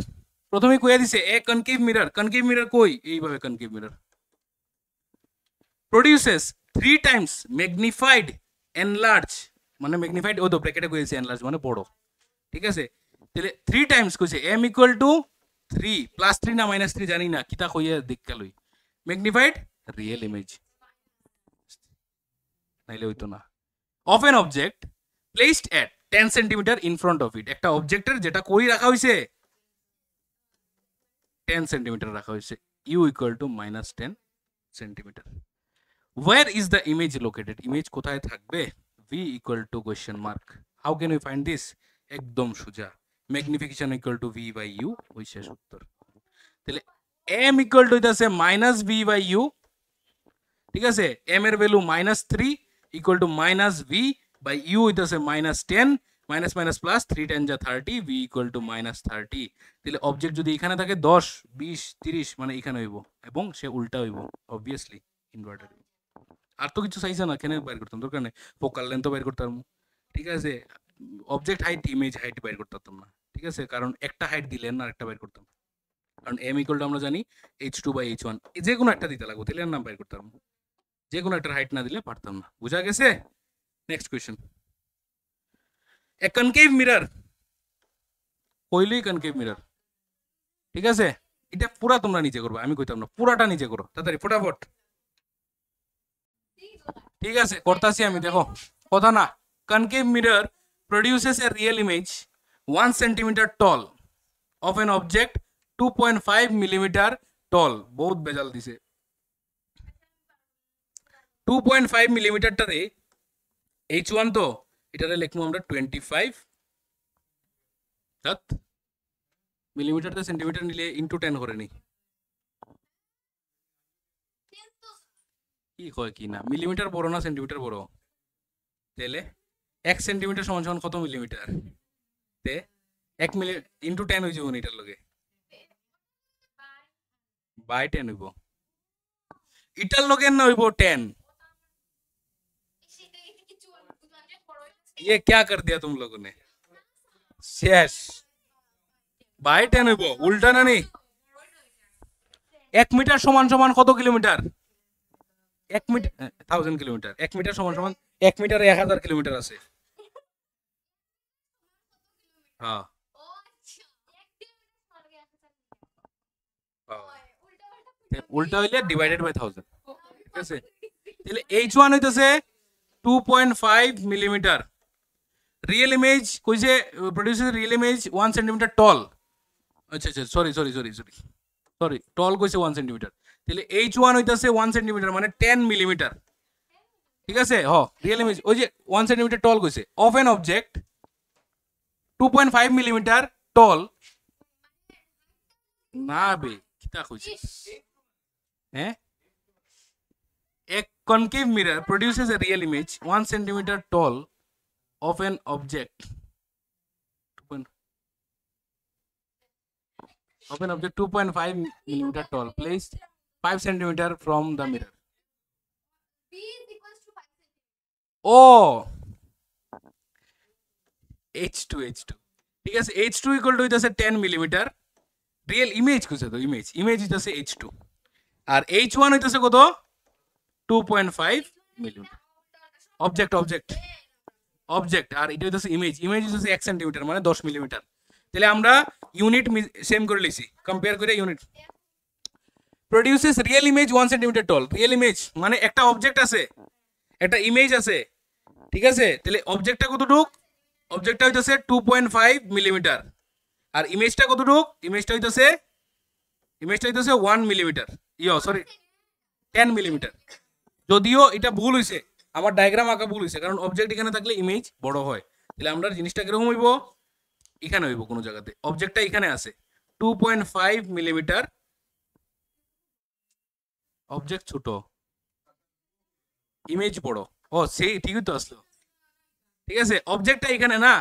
প্রথমে কইয়া দিছে এ কনকেভ মিরর। কনকেভ মিরর কই? এইভাবে concave mirror produces 3 Times magnified enlarge, মানে ম্যাগনিফাইড ও তো ব্র্যাকেটে কইছে এনলার্জ মানে বড়, ঠিক আছে? তাহলে 3 টাইমস কইছে m ইকুয়াল টু 3 +3 না -3 জানি না, কিতা কইয়া দেখা লই। ম্যাগনিফাইড রিয়েল ইমেজ নাইলে হইতো না। Of an object placed at 10 centimetre in front of it, একটা অবজেক্টের যেটা কই রাখা হইছে 10 সেন্টিমিটার রাখা হইছে, u equal to -10 centimetre. Where is the image located? Image কোথায় থাকবে? v equal to question mark. How can we find this? একদম সোজা, magnification equal to v by u, ওই শেষ উত্তর। তাহলে m ইকুয়াল টু হইতাছে -v বাই u, ঠিক আছে? m এর value -3 equal to -v by u হইতাছে -10, মাইনাস মাইনাস প্লাস 3 10 যা 30, v ইকুয়াল টু -30। তাহলে অবজেক্ট যদি এখানে থাকে 10 20 30 মানে এখানে হইব, এবং সে উল্টা হইব, অবভিয়াসলি ইনভার্টেড। আর তো কিছু চাইছে না, কেন বাইর করতাম? দরকার নেই, ফোকাল লেন্থ বাইর করতাম, ঠিক আছে? অবজেক্ট হাইট, ইমেজ হাইট বাইর করতাম না, ঠিক আছে? কারণ একটা হাইট দিলেন না, আরেকটা বাইর করতাম। কারণ m ইকুয়াল টু আমরা জানি h2/h1, যে কোনো একটা দিতে লাগবে, তাহলে নাম বাইর করতাম। যে কোনো একটা হাইট না দিলে পারতাম না। বুঝা গেছে? Next question. A concave mirror, কইলেই কনকেভ মিরর, ঠিক আছে? এটা পুরা তোমরা নিচে করবে, আমি কইতাম না, পুরাটা নিচে করো তাড়াতাড়ি, ফটাফট। ঠিক আছে, করতাছি আমি, দেখো কথা না। Concave mirror produces a real image 1 centimetre tall of an object 2.5 millimetre tall. বহুত বেজাল দিছে। 2.5 মিলিমিটারটারে h1, তো এটারে লিখবো আমরা 25 মিলিমিটারতে সেন্টিমিটার নিলে ইনটু 10 করে নি, কি হয় কি না, মিলিমিটার বড় না সেন্টিমিটার বড়? তাহলে 1 সেন্টিমিটার সমান সমান কত মিলিমিটার? তে 1 মিলি ইনটু 10 হয়ে যাবো, এটার লগে বাই 10 হইব, এটার লগে না হইব 10। ये क्या कर दिया तुम लोगों ने? শেষ, বাই 10 হইব, উল্টা না নি? 1 মিটার সমান সমান কত কিলোমিটার? 1 metre 1000 kilometre. 1 মিটার সমান সমান 1 মিটারে 1000 কিলোমিটার আছে। হ্যাঁ, উল্টা হইলে ডিভাইডেড বাই 1000, ঠিক আছে? তাহলে h1 হইতাছে 2.5 মিলিমিটার। রিয়েল ইমেজ কইছে produces real image 1 centimetre tall. আচ্ছা আচ্ছা, sorry sorry sorry sorry sorry, tall কইছে 1 সেন্টিমিটার। তাহলে h1 হইতাছে 1 সেন্টিমিটার মানে 10 মিলিমিটার, ঠিক আছে? হ, রিয়েল ইমেজ ওই যে 1 সেন্টিমিটার টল কইছে, অফ এন অবজেক্ট 2.5 মিলিমিটার টল। না বে, কিতা কইছিস? হ্যাঁ, a concave mirror produces a real image 1 centimeter tall of an object of an object 2.5 millimeter tall placed 5 centimeter from the mirror. Oh, h2 ঠিক আছে, h2 equal to হইতাছে 10 মিলিমিটার। রিয়েল ইমেজ কইছে তো, ইমেজ হইতাছে h2, আর h1 হইতাছে কত? 2.5 মিলিমিটার অবজেক্ট আর এটা হচ্ছে ইমেজ হচ্ছে 1 সেন্টিমিটার মানে 10 মিলিমিটার। তাহলে আমরা ইউনিট সেম করে লিখছি, কম্পেয়ার করে unit. Produces real image 1 centimetre tall. Real image মানে একটা অবজেক্ট আছে, একটা ইমেজ আছে, ঠিক আছে? তাহলে অবজেক্টটা কতটুক? অবজেক্টটা হইতেছে 2.5 মিলিমিটার। আর ইমেজটা কতটুক? ইমেজটা হইতেছে 1 মিলিমিটার, সরি 10 মিলিমিটার। যদিও এটা ভুল হয়েছে, আমার ডায়াগ্রাম আঁকা ভুল হয়েছে, কারণ অবজেক্ট এখানে থাকলে ইমেজ বড় হয়। তাহলে আমরা জিনিসটা কিরকম হইব? এখানে হইব কোনো জায়গাতে, অবজেক্টটা এখানে আছে 2.5 মিলিমিটার, অবজেক্ট ছোট, ইমেজ বড়। সেই ঠিকই তো আসলো, ঠিক আছে? অবজেক্টটা এখানে না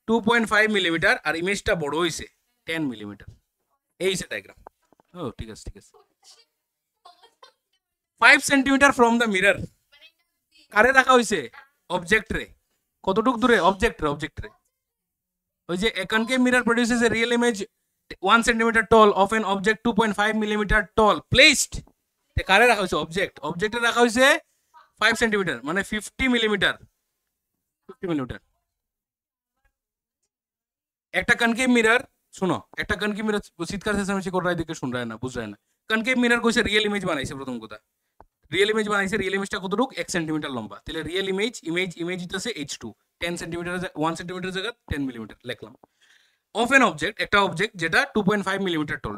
2.5 মিলিমিটার আর ইমেজটা বড় হইছে 10 মিলিমিটার। এই সে ডায়াগ্রাম। ঠিক আছে 5 সেন্টিমিটার ফ্রম দ্য মিরর। কারে রাখা হইছে? অবজেক্ট রে। কতটুক দূরে? অবজেক্ট রে। ওই যে a concave mirror produces a real image 1 centimeter tall of an object 2.5 millimeter tall placed, কারে রাখা হয়েছে? অবজেক্টে রাখা হয়েছে 5 সেন্টিমিটার মানে 50 মিলিমিটার। একটা কনকেভ মিরর, শুনো, একটা কনকেভ মিরর চিৎকার চেঁচামেচি করে রায় দিকে শুন রায় না, বুঝ রায় না। কনকেভ মিরর কইছে রিয়েল ইমেজ বানাইছে। প্রথম কথা, রিয়েল ইমেজটা কতটুক? 1 সেন্টিমিটার লম্বা। তাহলে রিয়েল ইমেজ হইতেছে h2 10 সেন্টিমিটার 1 সেন্টিমিটার জায়গা 10 মিলিমিটার লিখলাম। অফ এন অবজেক্ট, একটা অবজেক্ট যেটা 2.5 মিলিমিটার টল,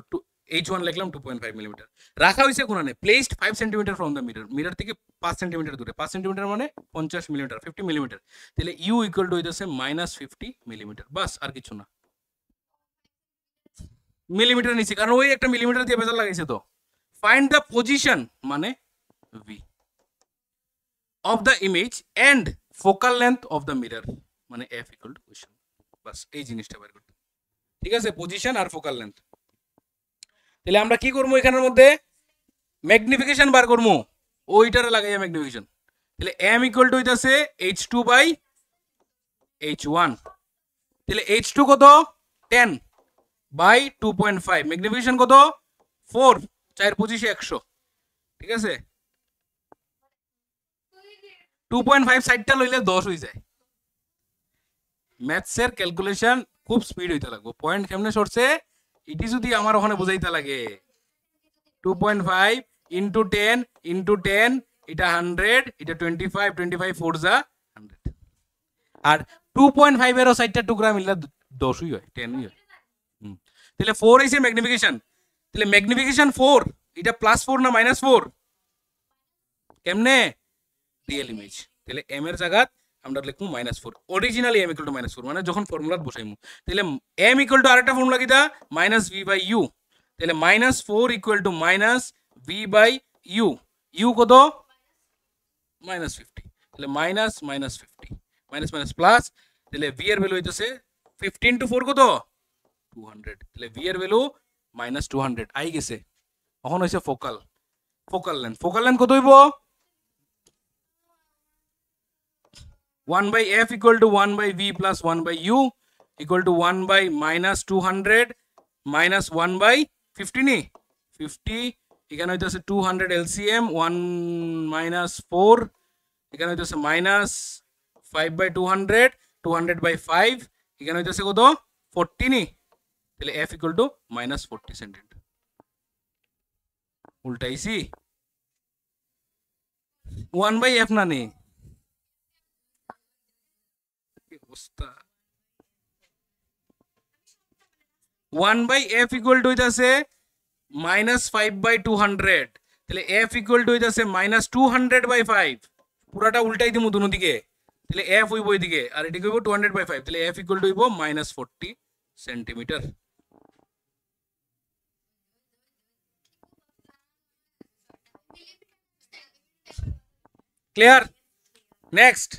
h1 লিখলাম 2.5 মিলিমিটার। রাখা হয়েছে কোনানে? Placed 5 centimetre from the mirror থেকে 5 সেন্টিমিটার দূরে। 5 সেন্টিমিটার মানে 50 মিলিমিটার, 50 মিলিমিটার। তাহলে ইউ ইকুয়াল টু হইতেছে -50 মিলিমিটার, বাস আর কিছু না। মিলিমিটার নিচে, কারণ ওই একটা মিলিমিটার দিয়ে বেজার লাগাইছে তো। ফাইন্ড দ্য পজিশন মানে v of the image and focal length of the mirror মানে এফ ইকুয়াল টু পজিশন। বাস এই জিনিসটা বের করতে, ঠিক আছে? পজিশন আর ফোকাল লেন্থ। তাহলে আমরা কি করবো? এখানের মধ্যে ম্যাগনিফিকেশন বার করবো, ওইটারে লাগাইয়া ম্যাগনিফিকেশন। তাহলে এম ইকুয়াল টু হইতাছে h2 বাই h1। তাহলে h2 কত? 10 বাই 2.5, ম্যাগনিফিকেশন কত? 4, 4 25 100, ঠিক আছে? 2.5 সাইডটা লইলে 10 হয়ে যায়। ম্যাথসের ক্যালকুলেশন খুব স্পিড হইতে লাগবে। পয়েন্ট কেমনে সরছে এটি যদি আমার ওখানে বুঝাইতে লাগে। 2.5 ইন্টু 10 ইন্টু 10, এটা 100, এটা 25, 25 4 যা 100। আর 2.5 এরও সাইডটা টুকরা মিললে 10ই হয়, 10ই হয়। তাহলে 4 হইছে ম্যাগনিফিকেশন। তাহলে ম্যাগনিফিকেশন 4, এটা +4 না -4? কেমনে? Real image. তাহলে এম এর জায়গা আমরা লিখবো -4। অরিজিনালি এম ইকুয়াল টু -4 মানে যখন ফর্মুলা বসাইমু। তাহলে এম ইকুয়াল টু আরেকটা ফর্মুলা কিটা? -v/u। তাহলে -4 ইকুয়াল টু -v/u। ইউ কত? -50। তাহলে -50 মাইনাস প্লাস। তাহলে ভি এর ভ্যালু হইতেছে 15 টু 4 কত? 200। তাহলে ভি এর ভ্যালু -200 আই গেছে। এখন হইছে ফোকাল লেন্থ কত হইব? 1/f equal to 1/v plus 1/u equal to 1/-200 minus 1/50 নি 50। এখানে হইতেছে 200 LCM 1 - 4, এখানে হইতেছে -5/200, 200/5, এখানে হইতেছে কত? 40 নি। তাহলে f equal to -40 সেন্টিমিটার। উল্টাইছি 1/f না নি 1/f equal to হইতাছে -5/200। তাহলে f equal to হইতাছে -200/5। পুরাটা উল্টাই দিমু দুনো দিকে। তাহলে f হইব এদিকে আর এদিকে হইব 200/5। তাহলে f equal to হইব -40 সেন্টিমিটার। ক্লিয়ার? নেক্সট,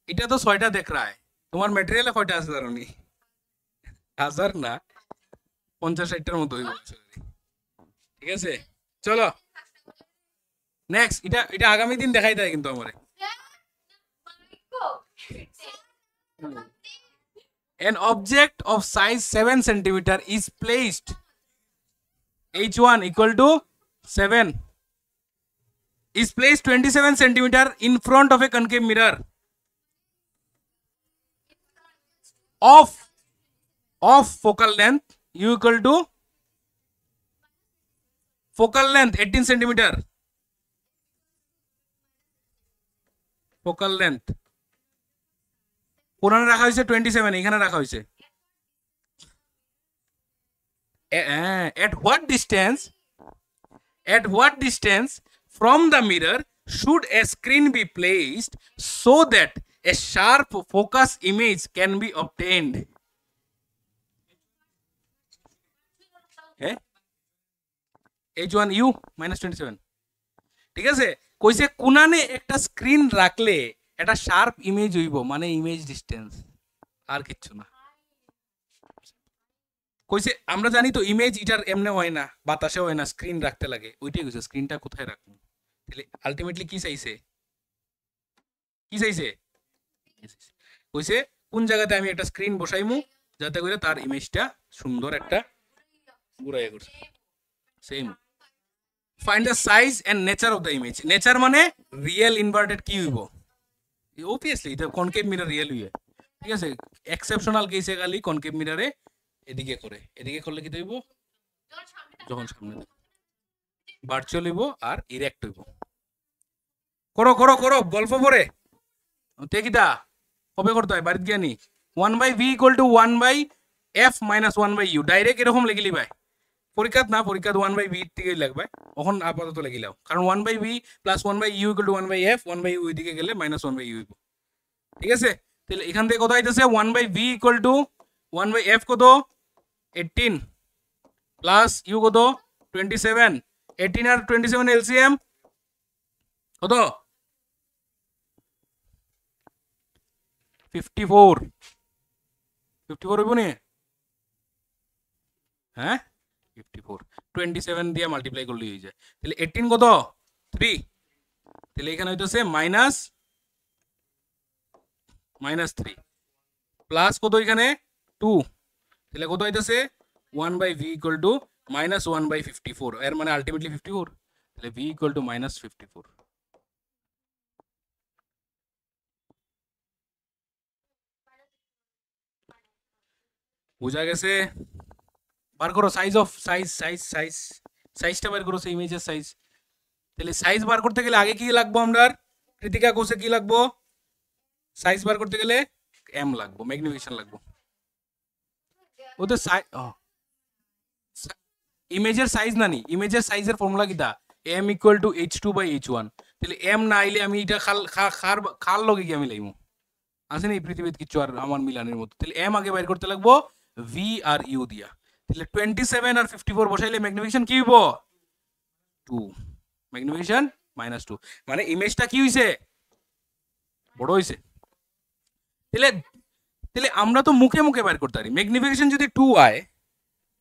এটা তো 6টা দেখ রা है। তোমার ম্যাটেরিয়ালে কয়টা আছে জানোনি? 1000 না 50-60টার মতো হইব। ঠিক আছে, চলো নেক্সট। এটা আগামী দিন দেখাই দেয় কিন্তু আমারে। An object of size 7 centimeter is placed h1 equal to 7 is placed 27 centimeter in front of a concave mirror of focal length u equal to focal length 18 centimeter, focal length পুরানো রাখা হয়েছে 27, এখানে রাখা হয়েছে at what distance from the mirror should a screen be placed so that a sharp focus image can be obtained? h1u minus 27 ঠিক আছে কইছে কোনানে একটা স্ক্রিন রাখলে এটা শার্প ইমেজ হইব মানে ইমেজ ডিসটেন্স আর কিচ্ছু না কইছে আমরা জানি তো ইমেজ এটার এমনে হয় না বাতাসে হয় না স্ক্রিন রাখতে লাগে ওইটাই কইছে স্ক্রিনটা কোথায় রাখবো তাহলে আলটিমেটলি কি চাইছে কইছে কোন জায়গাতে আমি একটা স্ক্রিন বসাইমু যাতে করে তার ইমেজটা সুন্দর একটা ঘুরাইয়া করছে same find the size and nature of the image nature মানে রিয়েল ইনভার্টেড কি হইব obviously এটা কনকেভ মিরর রিয়েল হইবে ঠিক আছে এক্সেপশনাল কেসে খালি কনকেভ মিররে এদিকে করলে কি হইব যখন সামনে ভার্চুয়াল হইব আর ইরেক্ট হইব করো গল্প পড়ে তেকিটা কবে করতে হয় বাড়িতে জ্ঞানী 1/v = 1/f - 1/u ডাইরেক্ট এরকম লিখলি ভাই পরীক্ষাত 1/v থেকে লিখবে এখন আপাতত লিখিলাও কারণ 1/v + 1/u = 1/f 1/u এদিকে গেলে -1/u হইব ঠিক আছে তাহলে এখান থেকে কত হইতাছে 1/v = 1/f কত 18 প্লাস u কত 27 18 আর 27 এলসিএম কত 54 হইব নি হ্যাঁ 54 27 দিয়ে মাল্টিপ্লাই করলে হয়ে যায় তাহলে 18 কত 3 তাহলে এখানে হইতাছে -3 প্লাস কত এখানে 2 তাহলে কত হইতাছে 1/v = -1/54 এর মানে আলটিমেটলি 54 তাহলে v = -54 বুঝা গেছে বার করো সাইজটা বার করো সেই ইমেজের সাইজ তাহলে সাইজ বার করতে গেলে আগে কি লাগবো আমরা কৃতিকা কোষে কি লাগবো সাইজ বার করতে গেলে এম লাগবো ম্যাগনিফিকেশন লাগবো ওদের ইমেজের সাইজ না নি ইমেজের সাইজের ফর্মুলা কিটা m = h2/h1 তাহলে m না আইলে আমি এটা খাল লগে কি আমি লাইমু আছে না এই পৃথিবীতে কিছু আর আমার মিলানের মতো তাহলে m আগে বাইর করতে লাগবো v আর u দিয়া তাহলে 27 আর 54 বসাইলে ম্যাগনিফিকেশন কি হইব 2 ম্যাগনিফিকেশন -2 মানে ইমেজটা কি হইছে বড় হইছে তাহলে আমরা তো মুখে বাইর করতে পারি ম্যাগনিফিকেশন যদি 2 আয়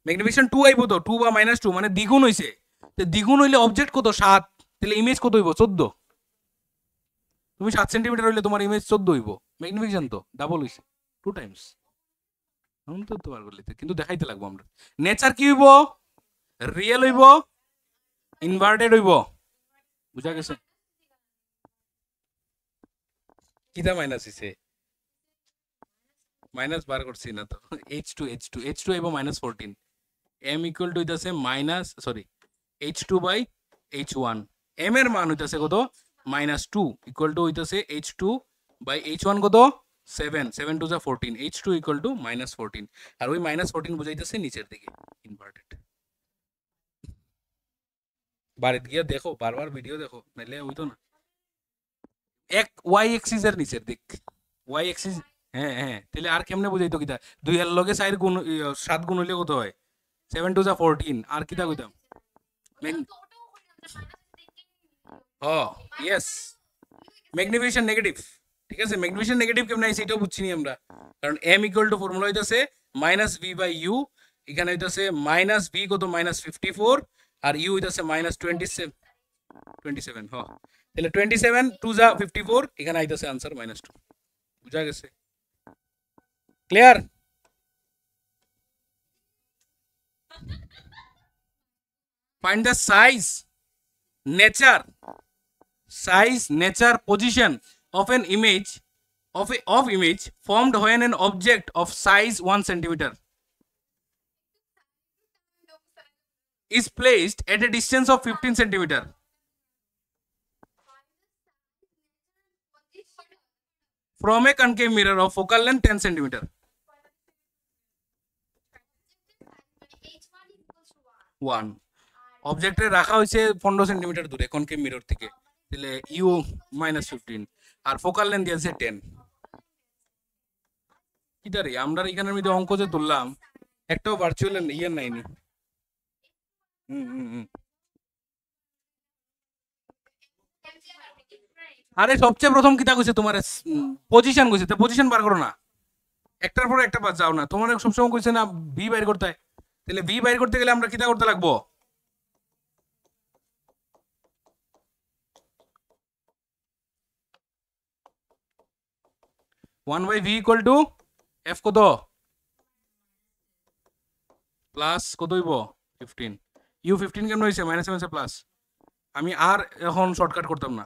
ম্যাগনিফিকেশন 2 আইবো তো 2 বা -2 মানে দ্বিগুণ হইছে তো দ্বিগুণ হইলে অবজেক্ট কত 7 তাহলে ইমেজ কত হইব 14 তুমি 7 সেন্টিমিটার হইলে তোমার ইমেজ 14 হইব ম্যাগনিফিকেশন তো ডাবল হইছে 2 টাইমস তো বার করলে কিন্তু দেখাইতে লাগবো আমরা নেচার কি হইব রিয়েল হইব ইনভার্টেড হইব বুঝা গেছে কিটা মাইনাস হইছে মাইনাস বার করছি না তো h2 হইব -14 m = হইতাছে h2/h1 m এর মান হইতাছে কত -2 = হইতাছে h2/h1 কত 7 7 2 14 h2 = -14 আর ওই -14 বুঝাইতেছে নিচের দিকে ইনভার্টেড বাড়িতে গিয়ে দেখো বারবার ভিডিও দেখো নাইলে হইতো না এক y অ্যাক্সিস এর নিচের দিক y অ্যাক্সিস হ্যাঁ তাহলে আর কেমনে বুঝাইতো কিটা 2 এর লগে 4 গুণ 7 গুণ হইলে কত হয় 7 2 14 আর কিটা কইতাম ইয়েস ম্যাগনিফিকেশন নেগেটিভ ঠিক আছে ম্যাগনিফিকেশন নেগেটিভ কেমন আইছে এটাও বুঝছি নি আমরা কারণ m = ফর্মুলা হইতাছে -v/u এখানে হইতাছে -v কত -54 আর u হইতাছে -27 তাহলে 27 2 54 এখানে আইতাছে आंसर -2 বুঝা গেছে clear find the size nature size, nature, position of an image of image formed when an object of size 1 centimeter is placed at a distance of 15 centimeter. From a concave mirror of focal length 10 centimeter. 1 অবজেক্টে রাখা হয়েছে 15 সেন্টিমিটার দূরে কনকেভ মিরর থেকে, তাহলে ইউ -15 আর ফোকাল লেন্থ দিয়েছে 10। কিটারে আমরা এখানের মধ্যে অঙ্ক যে তুললাম একটাও ভার্চুয়াল ইয়ার নাইনি। আরে সবচেয়ে প্রথম কিতা কইছে তোমার পজিশন কইছে, তো পজিশন বার করো না, একটার পর একটা বাদ যাও না। তোমার সবসময় কইছে না ভি বাইর করতে, তাহলে ভি বাইর করতে গেলে আমরা কিতা করতে লাগবো? One by v equal to f কত প্লাস কত হইব 15, ইউ 15 কেমন হয়েছে -7 প্লাস। আমি আর এখন শর্টকাট করতাম না,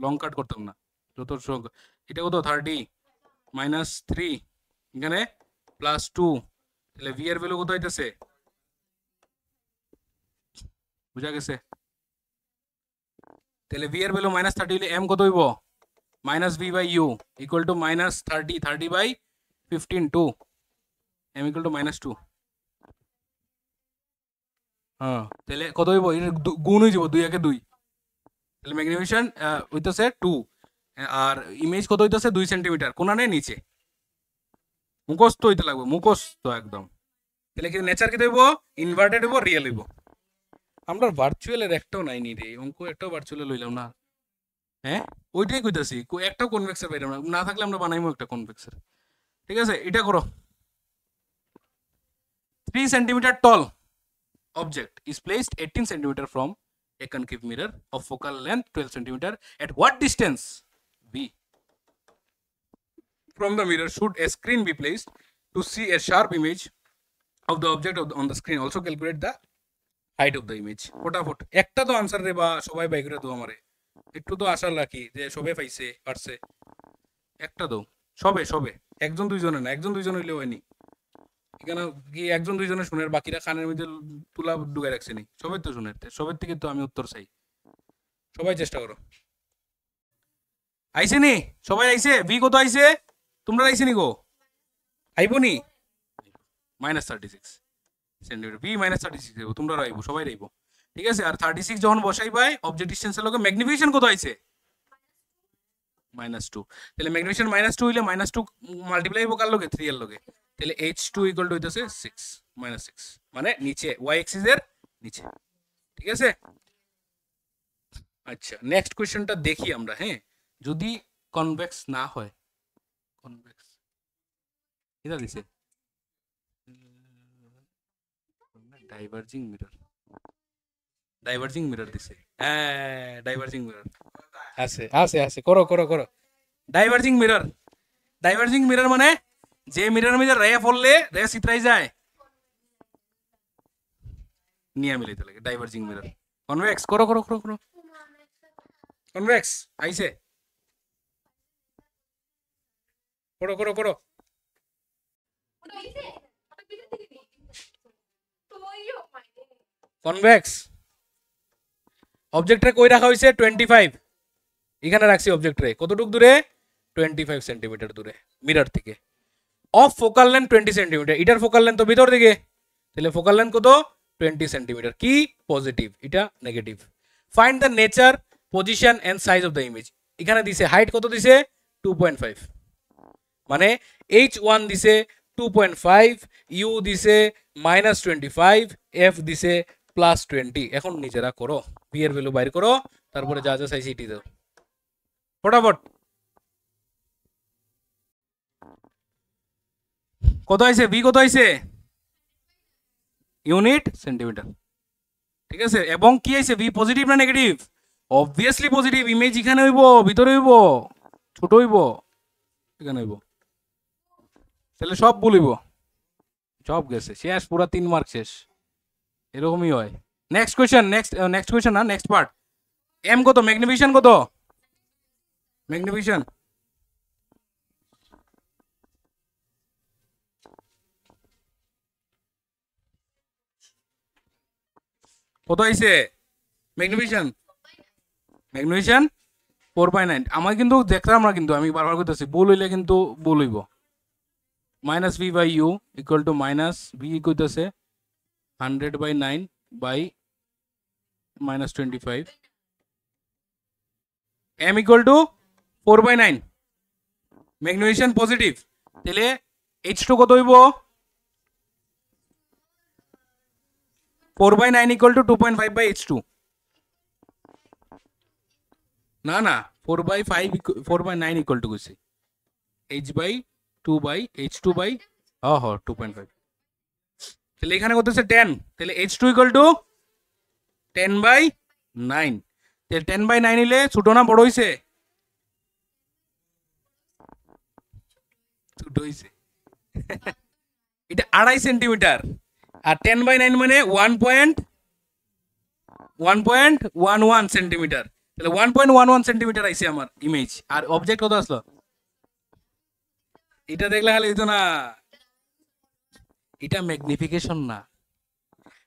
লং কাট করতাম না, যত এটা কত 30 -3 এখানে +2, তাহলে ভি এর ভ্যালু কত হইতেছে বুঝা গেছে? তাহলে ভি এর ভ্যালু -30 হইলে এম কত হইব -v/u equal to -30 by 15 2, m equal to -2। হ্যাঁ তাহলে কত হইব এর গুণ হয়ে যাব 2 একে 2, তাহলে ম্যাগনিফিকেশন হইতাছে 2 আর ইমেজ কত হইতাছে 2 সেন্টিমিটার কোনানে নিচে। মুখস্থ হইতে লাগবে, মুখস্থ একদম। তাহলে কি নেচার কি দেব ইনভার্টেড হইব রিয়েল হইব। আমরা ভার্চুয়ালের একটাও নাই নি রে, অঙ্ক একটাও ভার্চুয়াল লইলাম না। হ্যাঁ ওইটাই কইতাছি, একটাও কনভেক্সের বাইরে না থাকলে আমরা বানাইবো একটা কনভেক্সের। ঠিক আছে এটা করো। 3 centimetre tall object is placed 18 centimeter from a concave mirror of focal length 12 centimeter. At what distance v from the mirror should a screen be placed to see a sharp image of the object on the screen? Also calculate the height of the image. ফটাফট একটা তো আনসার রে বা সবাই বাই করে দাও আমারে, একটু তো আশা রাখি যে সবে পাইছে পারছে। একটা দাও সবে একজন দুইজনে না, একজন দুইজন হইলেও হয়নি। এখানে কি একজন দুইজনে শুনে বাকিরা কানের মধ্যে তুলা ঢুকাই রাখছে নি? সবাই তো শুনে, সবের থেকে তো আমি উত্তর চাই। সবাই চেষ্টা করো। আইছে নি সবাই? আইছে ভি কত আইছে? তোমরা আইছে নি গো? আইবো নি -36 সেন্টিমিটার, ভি -36 আইবো, তোমরা আইবো, সবাই আইবো। ঠিক আছে আর 36 যখন বসাই পাই অবজেক্ট ডিসটেন্সের লগে ম্যাগনিফিকেশন কত আইছে -2, তাহলে ম্যাগনিফিকেশন -2 হইলে -2 মাল্টিপ্লাই হইব কার লগে 3 এর লগে, তাহলে h2 ইকুয়াল টু হইতাছে 6 -6 মানে নিচে y অ্যাক্সিস এর নিচে। ঠিক আছে আচ্ছা নেক্সট কোশ্চেনটা দেখি আমরা। হ্যাঁ যদি কনভেক্স না হয়, কনভেক্স এটা দিছে ডাইভার্জিং মিরর দিছে। হ্যাঁ ডাইভার্জিং মিরর আছে আছে আছে, করো করো করো। ডাইভার্জিং মিরর মানে যে মিরর মধ্যে রে পড়লে রে চিত্রাই যায় নিয়ে মিলাইতে লাগে, ডাইভার্জিং মিরর। কনভেক্স করো করো করো করো। কনভেক্স আইছে, করো করো করো। কনভেক্স অবজেক্টে কই রাখা হয়েছে 25, এখানে রাখছি অবজেক্টে কতটুক দূরে 25 সেন্টিমিটার দূরে মিরর থেকে। অফ ফোকাল লেন্থ 20 সেন্টিমিটার, এটার ফোকাল লেন্থ তো ভিতর দিকে, তাহলে ফোকাল লেন্থ কত 20 সেন্টিমিটার। কি পজিটিভ, এটা negative. Find the nature position and size of the image. এখানে দিছে হাইট কত দিছে 2.5, মানে h1 দিছে 2.5, ইউ দিছে -25, এফ দিছে +20। এখন নিজেরা করো, বি এর ভ্যালু বাইর করো, তারপরে যা যা চাইছি এটি দাও ফটাফট। কত আইছে বি, কত আইছে ইউনিট সেন্টিমিটার। ঠিক আছে এবং কি আইছে বি পজিটিভ না নেগেটিভ? Obviously positive. ইমেজ এখানে হইব, ভিতরে হইব, ছোট হইব, এখানে হইব, তাহলে সব বলিব, সব গেছে শেষ, পুরা 3 মার্ক শেষ। এরকমই হয়। নেক্সট কোয়েশ্চেন, নেক্সট কোয়েশ্চেন না নেক্সট পার্ট। এম কত, ম্যাগনিফিকেশন কত, ম্যাগনিফিকেশন কত আইছে, ম্যাগনিফিকেশন ম্যাগনিফিকেশন 4/9। আমার কিন্তু দেখলাম না, কিন্তু আমি বারবার করতেছি, ভুল হইলে কিন্তু ভুল হইব। Minus v by u equal to minus v কইতেছে 100/9 by -25, m equal to 4/9, magnification positive, তাহলে H2 কত হইব, 4/9 ইকুয়াল টু 2.5 বাই H2, না না 4/5 4/9 ইকুয়াল টু কইছি H/2/H2 বাই 2.5, তাহলে এখানে কত হচ্ছে 10, তাহলে H2 ইকুয়াল টু 10/9, তাহলে 10/9 হইলে ছোট না বড় হইছে, ছোট হইছে এটা 2.5 সেন্টিমিটার, আর 10/9 মানে 1.11 সেন্টিমিটার, তাহলে 1.11 সেন্টিমিটার আইছে আমার ইমেজ। আর অবজেক্ট কত আসলো, এটা দেখলে খালি হইতো না, এটা ম্যাগনিফিকেশন না,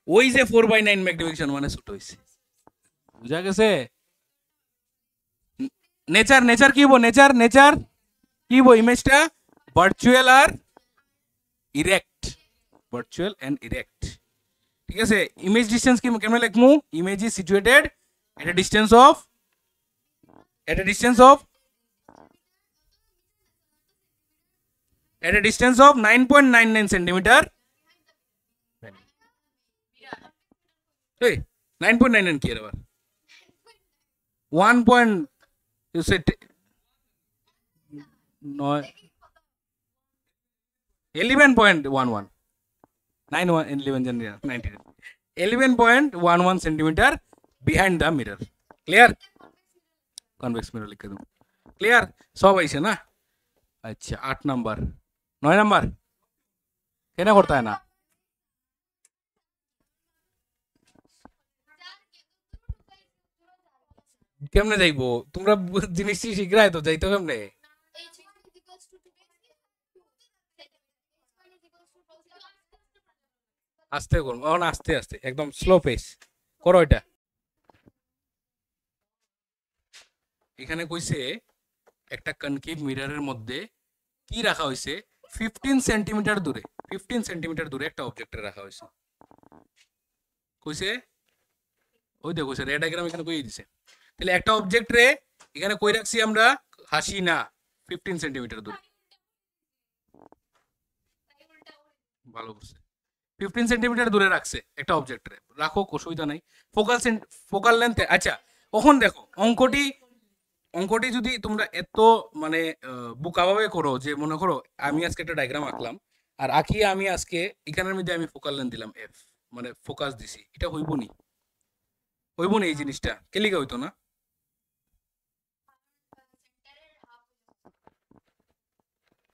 ওই যে 4/9 ম্যাগনিফিকেশন মানে ছোট হইছে, বুঝা গেছে। নেচার নেচার কি হবো, নেচার নেচার কি হবো, ইমেজটা ভার্চুয়াল আর ইরেক্ট, ভার্চুয়াল এন্ড ইরেক্ট, ঠিক আছে। ইমেজ ডিসটেন্স কি কেমনে লিখমু, image is situated at a distance of, at a distance of 9.99 centimeter, hey 9.99 কি আবার 1 point, you said 11.11 11.11 centimeter behind the mirror, clear, convex mirror লিখে দেবো, ক্লিয়ার, সব আইছে না। আচ্ছা 8 নাম্বার, 9 নাম্বার কেন করতে হয় না, কেমনে যাইবো তোমরা জিনিস শিখরাই তো, যাইতো কেমনে, আস্তে করবো, আস্তে আস্তে একদম স্লো পেস করো এটা। এখানে কইছে একটা কনকেভ মিররের মধ্যে কি রাখা হয়েছে, 15 সেন্টিমিটার দূরে, 15 সেন্টিমিটার দূরে একটা অবজেক্টে রাখা হয়েছে, কইছে ওই দেখো রেড ডায়াগ্রাম এখানে কই দিছে, তাহলে একটা অবজেক্ট রে এখানে কই রাখছি আমরা, হাসি না 15 সেন্টিমিটার দূরে, ভালো করছে 15 সেন্টিমিটার দূরে রাখছে একটা অবজেক্ট রে, রাখো অসুবিধা নাই, ফোকাল লেন্থ। আচ্ছা এখন দেখো অঙ্কটি, অঙ্কটি যদি তোমরা এত মানে বোকাভাবে করো, যে মনে করো আমি আজকে একটা ডায়াগ্রাম আঁকলাম, আর আঁকিয়ে আমি আজকে এখানের মধ্যে আমি ফোকাল লেন্থ দিলাম এফ, মানে ফোকাস দিছি, এটা হইব নি, হইব না এই জিনিসটা, কেলিকা হইতো না,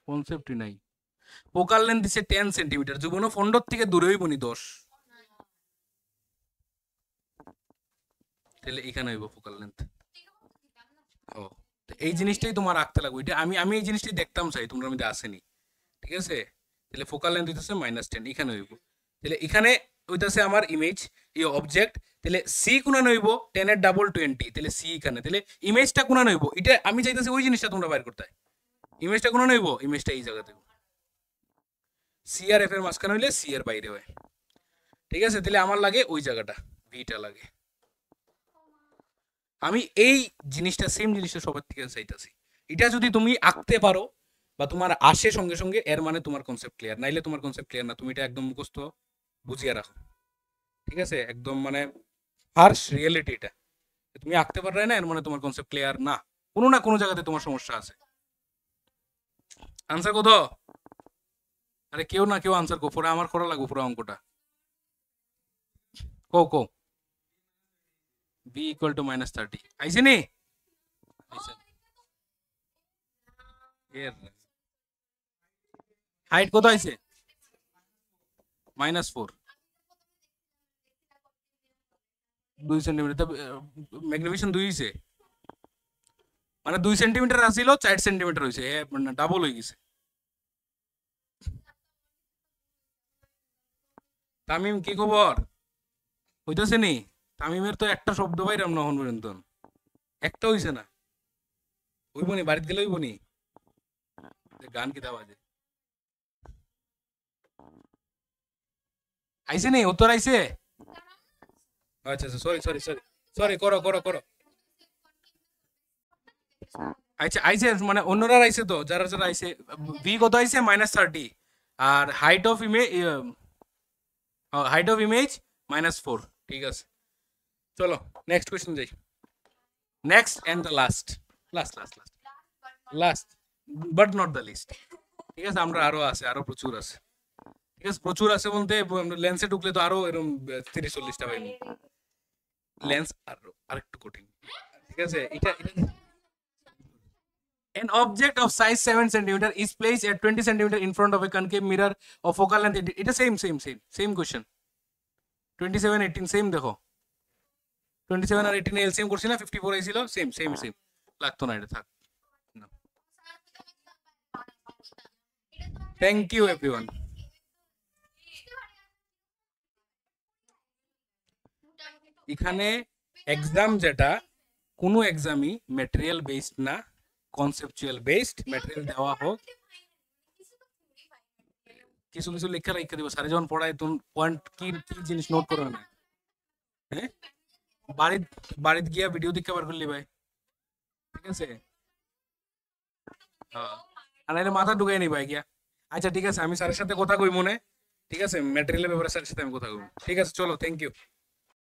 কনসেপ্টই নাই। ফোকাল লেন্থ দিছে 10 সেন্টিমিটার, জীবন ফন্ডর থেকে দূরে হইব নি 10, তাহলে এখানে হইব ফোকাল লেন্থ। ও এই জিনিসটাই তোমার আঁকতে লাগবে, এটা আমি আমি এই জিনিসটাই দেখতাম চাই, তোমরা মধ্যে আসেনি, ঠিক আছে। তাহলে ফোকাল লেন্থ হইতেছে -10, এখানে হইব, তাহলে এখানে হইতেছে আমার ইমেজ, এই অবজেক্ট, তাহলে সি কোনা নইব 10 এর ডাবল 20, তাহলে সি এখানে, তাহলে ইমেজটা কোনা নইব, এটা আমি চাইতেছি ওই জিনিসটা তোমরা বাইর করতে, ইমেজটা কোনা নইব, ইমেজটা এই জায়গাতে, সি আর এফ এর মাঝখানে হইলে সি এর বাইরে হয়, ঠিক আছে। তাহলে আমার লাগে ওই জায়গাটা, ভিটা লাগে, আমি এই জিনিসটা সেম জিনিসটা সবার থেকে চাইতেছি, এটা যদি তুমি আঁকতে পারো বা তোমার আসে সঙ্গে সঙ্গে, এর মানে তোমার কনসেপ্ট ক্লিয়ার, নাইলে তোমার কনসেপ্ট ক্লিয়ার না, তুমি এটা একদম মুখস্থ বুঝিয়ে রাখো, ঠিক আছে, একদম মানে হার্শ রিয়েলিটি এটা, তুমি আঁকতে পারবে না এর মানে তোমার কনসেপ্ট ক্লিয়ার না কোনো জায়গাতে তোমার সমস্যা আছে। আনসার কত, আরে কেউ না কেউ আনসার কো, পুরো আমার করা লাগবে পুরো অঙ্কটা, কো কো বি ইকুয়াল টু -30 আইছে নি, এর হাইট কত আইছে, -4, 2 সেন্টিমিটার, ম্যাগনিফিকেশন 2 হইছে, মানে 2 সেন্টিমিটার আসিল 4 সেন্টিমিটার হইছে, মানে ডাবল হয়ে গেছে। তামিম কি খবর, হইতাছে নি? তামিমের তো একটা শব্দ পাইরাম না এখন পর্যন্ত, একটা হইছে না। হইব নি, বাড়িতে গেলে হইব নি। গান কি বাজে, আইছে নি, উত্তর আইছে। আচ্ছা আচ্ছা, সরি সরি সরি সরি, করো করো করো। আচ্ছা আইছে, মানে অন্যরা আইছে তো, যারা যারা আইছে। ভি কত আইছে? -30। আর হাইট অফ ইমেজ -4। ঠিক আছে, চলো নেক্সট কোয়েশ্চেন যাই। Next and the last, last last last last, but not the least. ঠিক আছে, আমরা আরো আছে, আরো প্রচুর আছে। ঠিক আছে, প্রচুর আছে বলতে লেন্সে ঢুকলে তো আরো এরকম 30-40টা পাইব। লেন্স আরেকটু কঠিন। ঠিক আছে, এটা an object of size 7 centimeter is placed at 20 centimeter in front of a concave mirror of focal length, এটা সেম কোশ্চেন। 27 18 সেম, দেখো 27 আর 18 এলসিএম করছি না, 54 আইছিল, সেম সেম সেম, লাগতো না, এটা থাক। Thank you everyone. এখানে এক্সাম যেটা, কোনো এক্সামই ম্যাটেরিয়াল বেসড না, কনসেপচুয়াল বেসড। ম্যাটেরিয়াল দেওয়া হোক, কিছু কিছু লেখা রেখে দিব, স্যারে যখন পড়ায় তুমি পয়েন্ট কি কি জিনিস নোট করো না। হ্যাঁ, বাড়িতে বাড়িতে গিয়া ভিডিও দেখতে বার করলি ভাই, ঠিক আছে। হ্যাঁ, আর নাহলে মাথা ঢুকাই নি ভাই গিয়া। আচ্ছা ঠিক আছে, আমি স্যারের সাথে কথা কই মনে। ঠিক আছে, ম্যাটেরিয়ালের ব্যাপারে স্যারের সাথে আমি কথা কই। ঠিক আছে, চলো, থ্যাংক ইউ।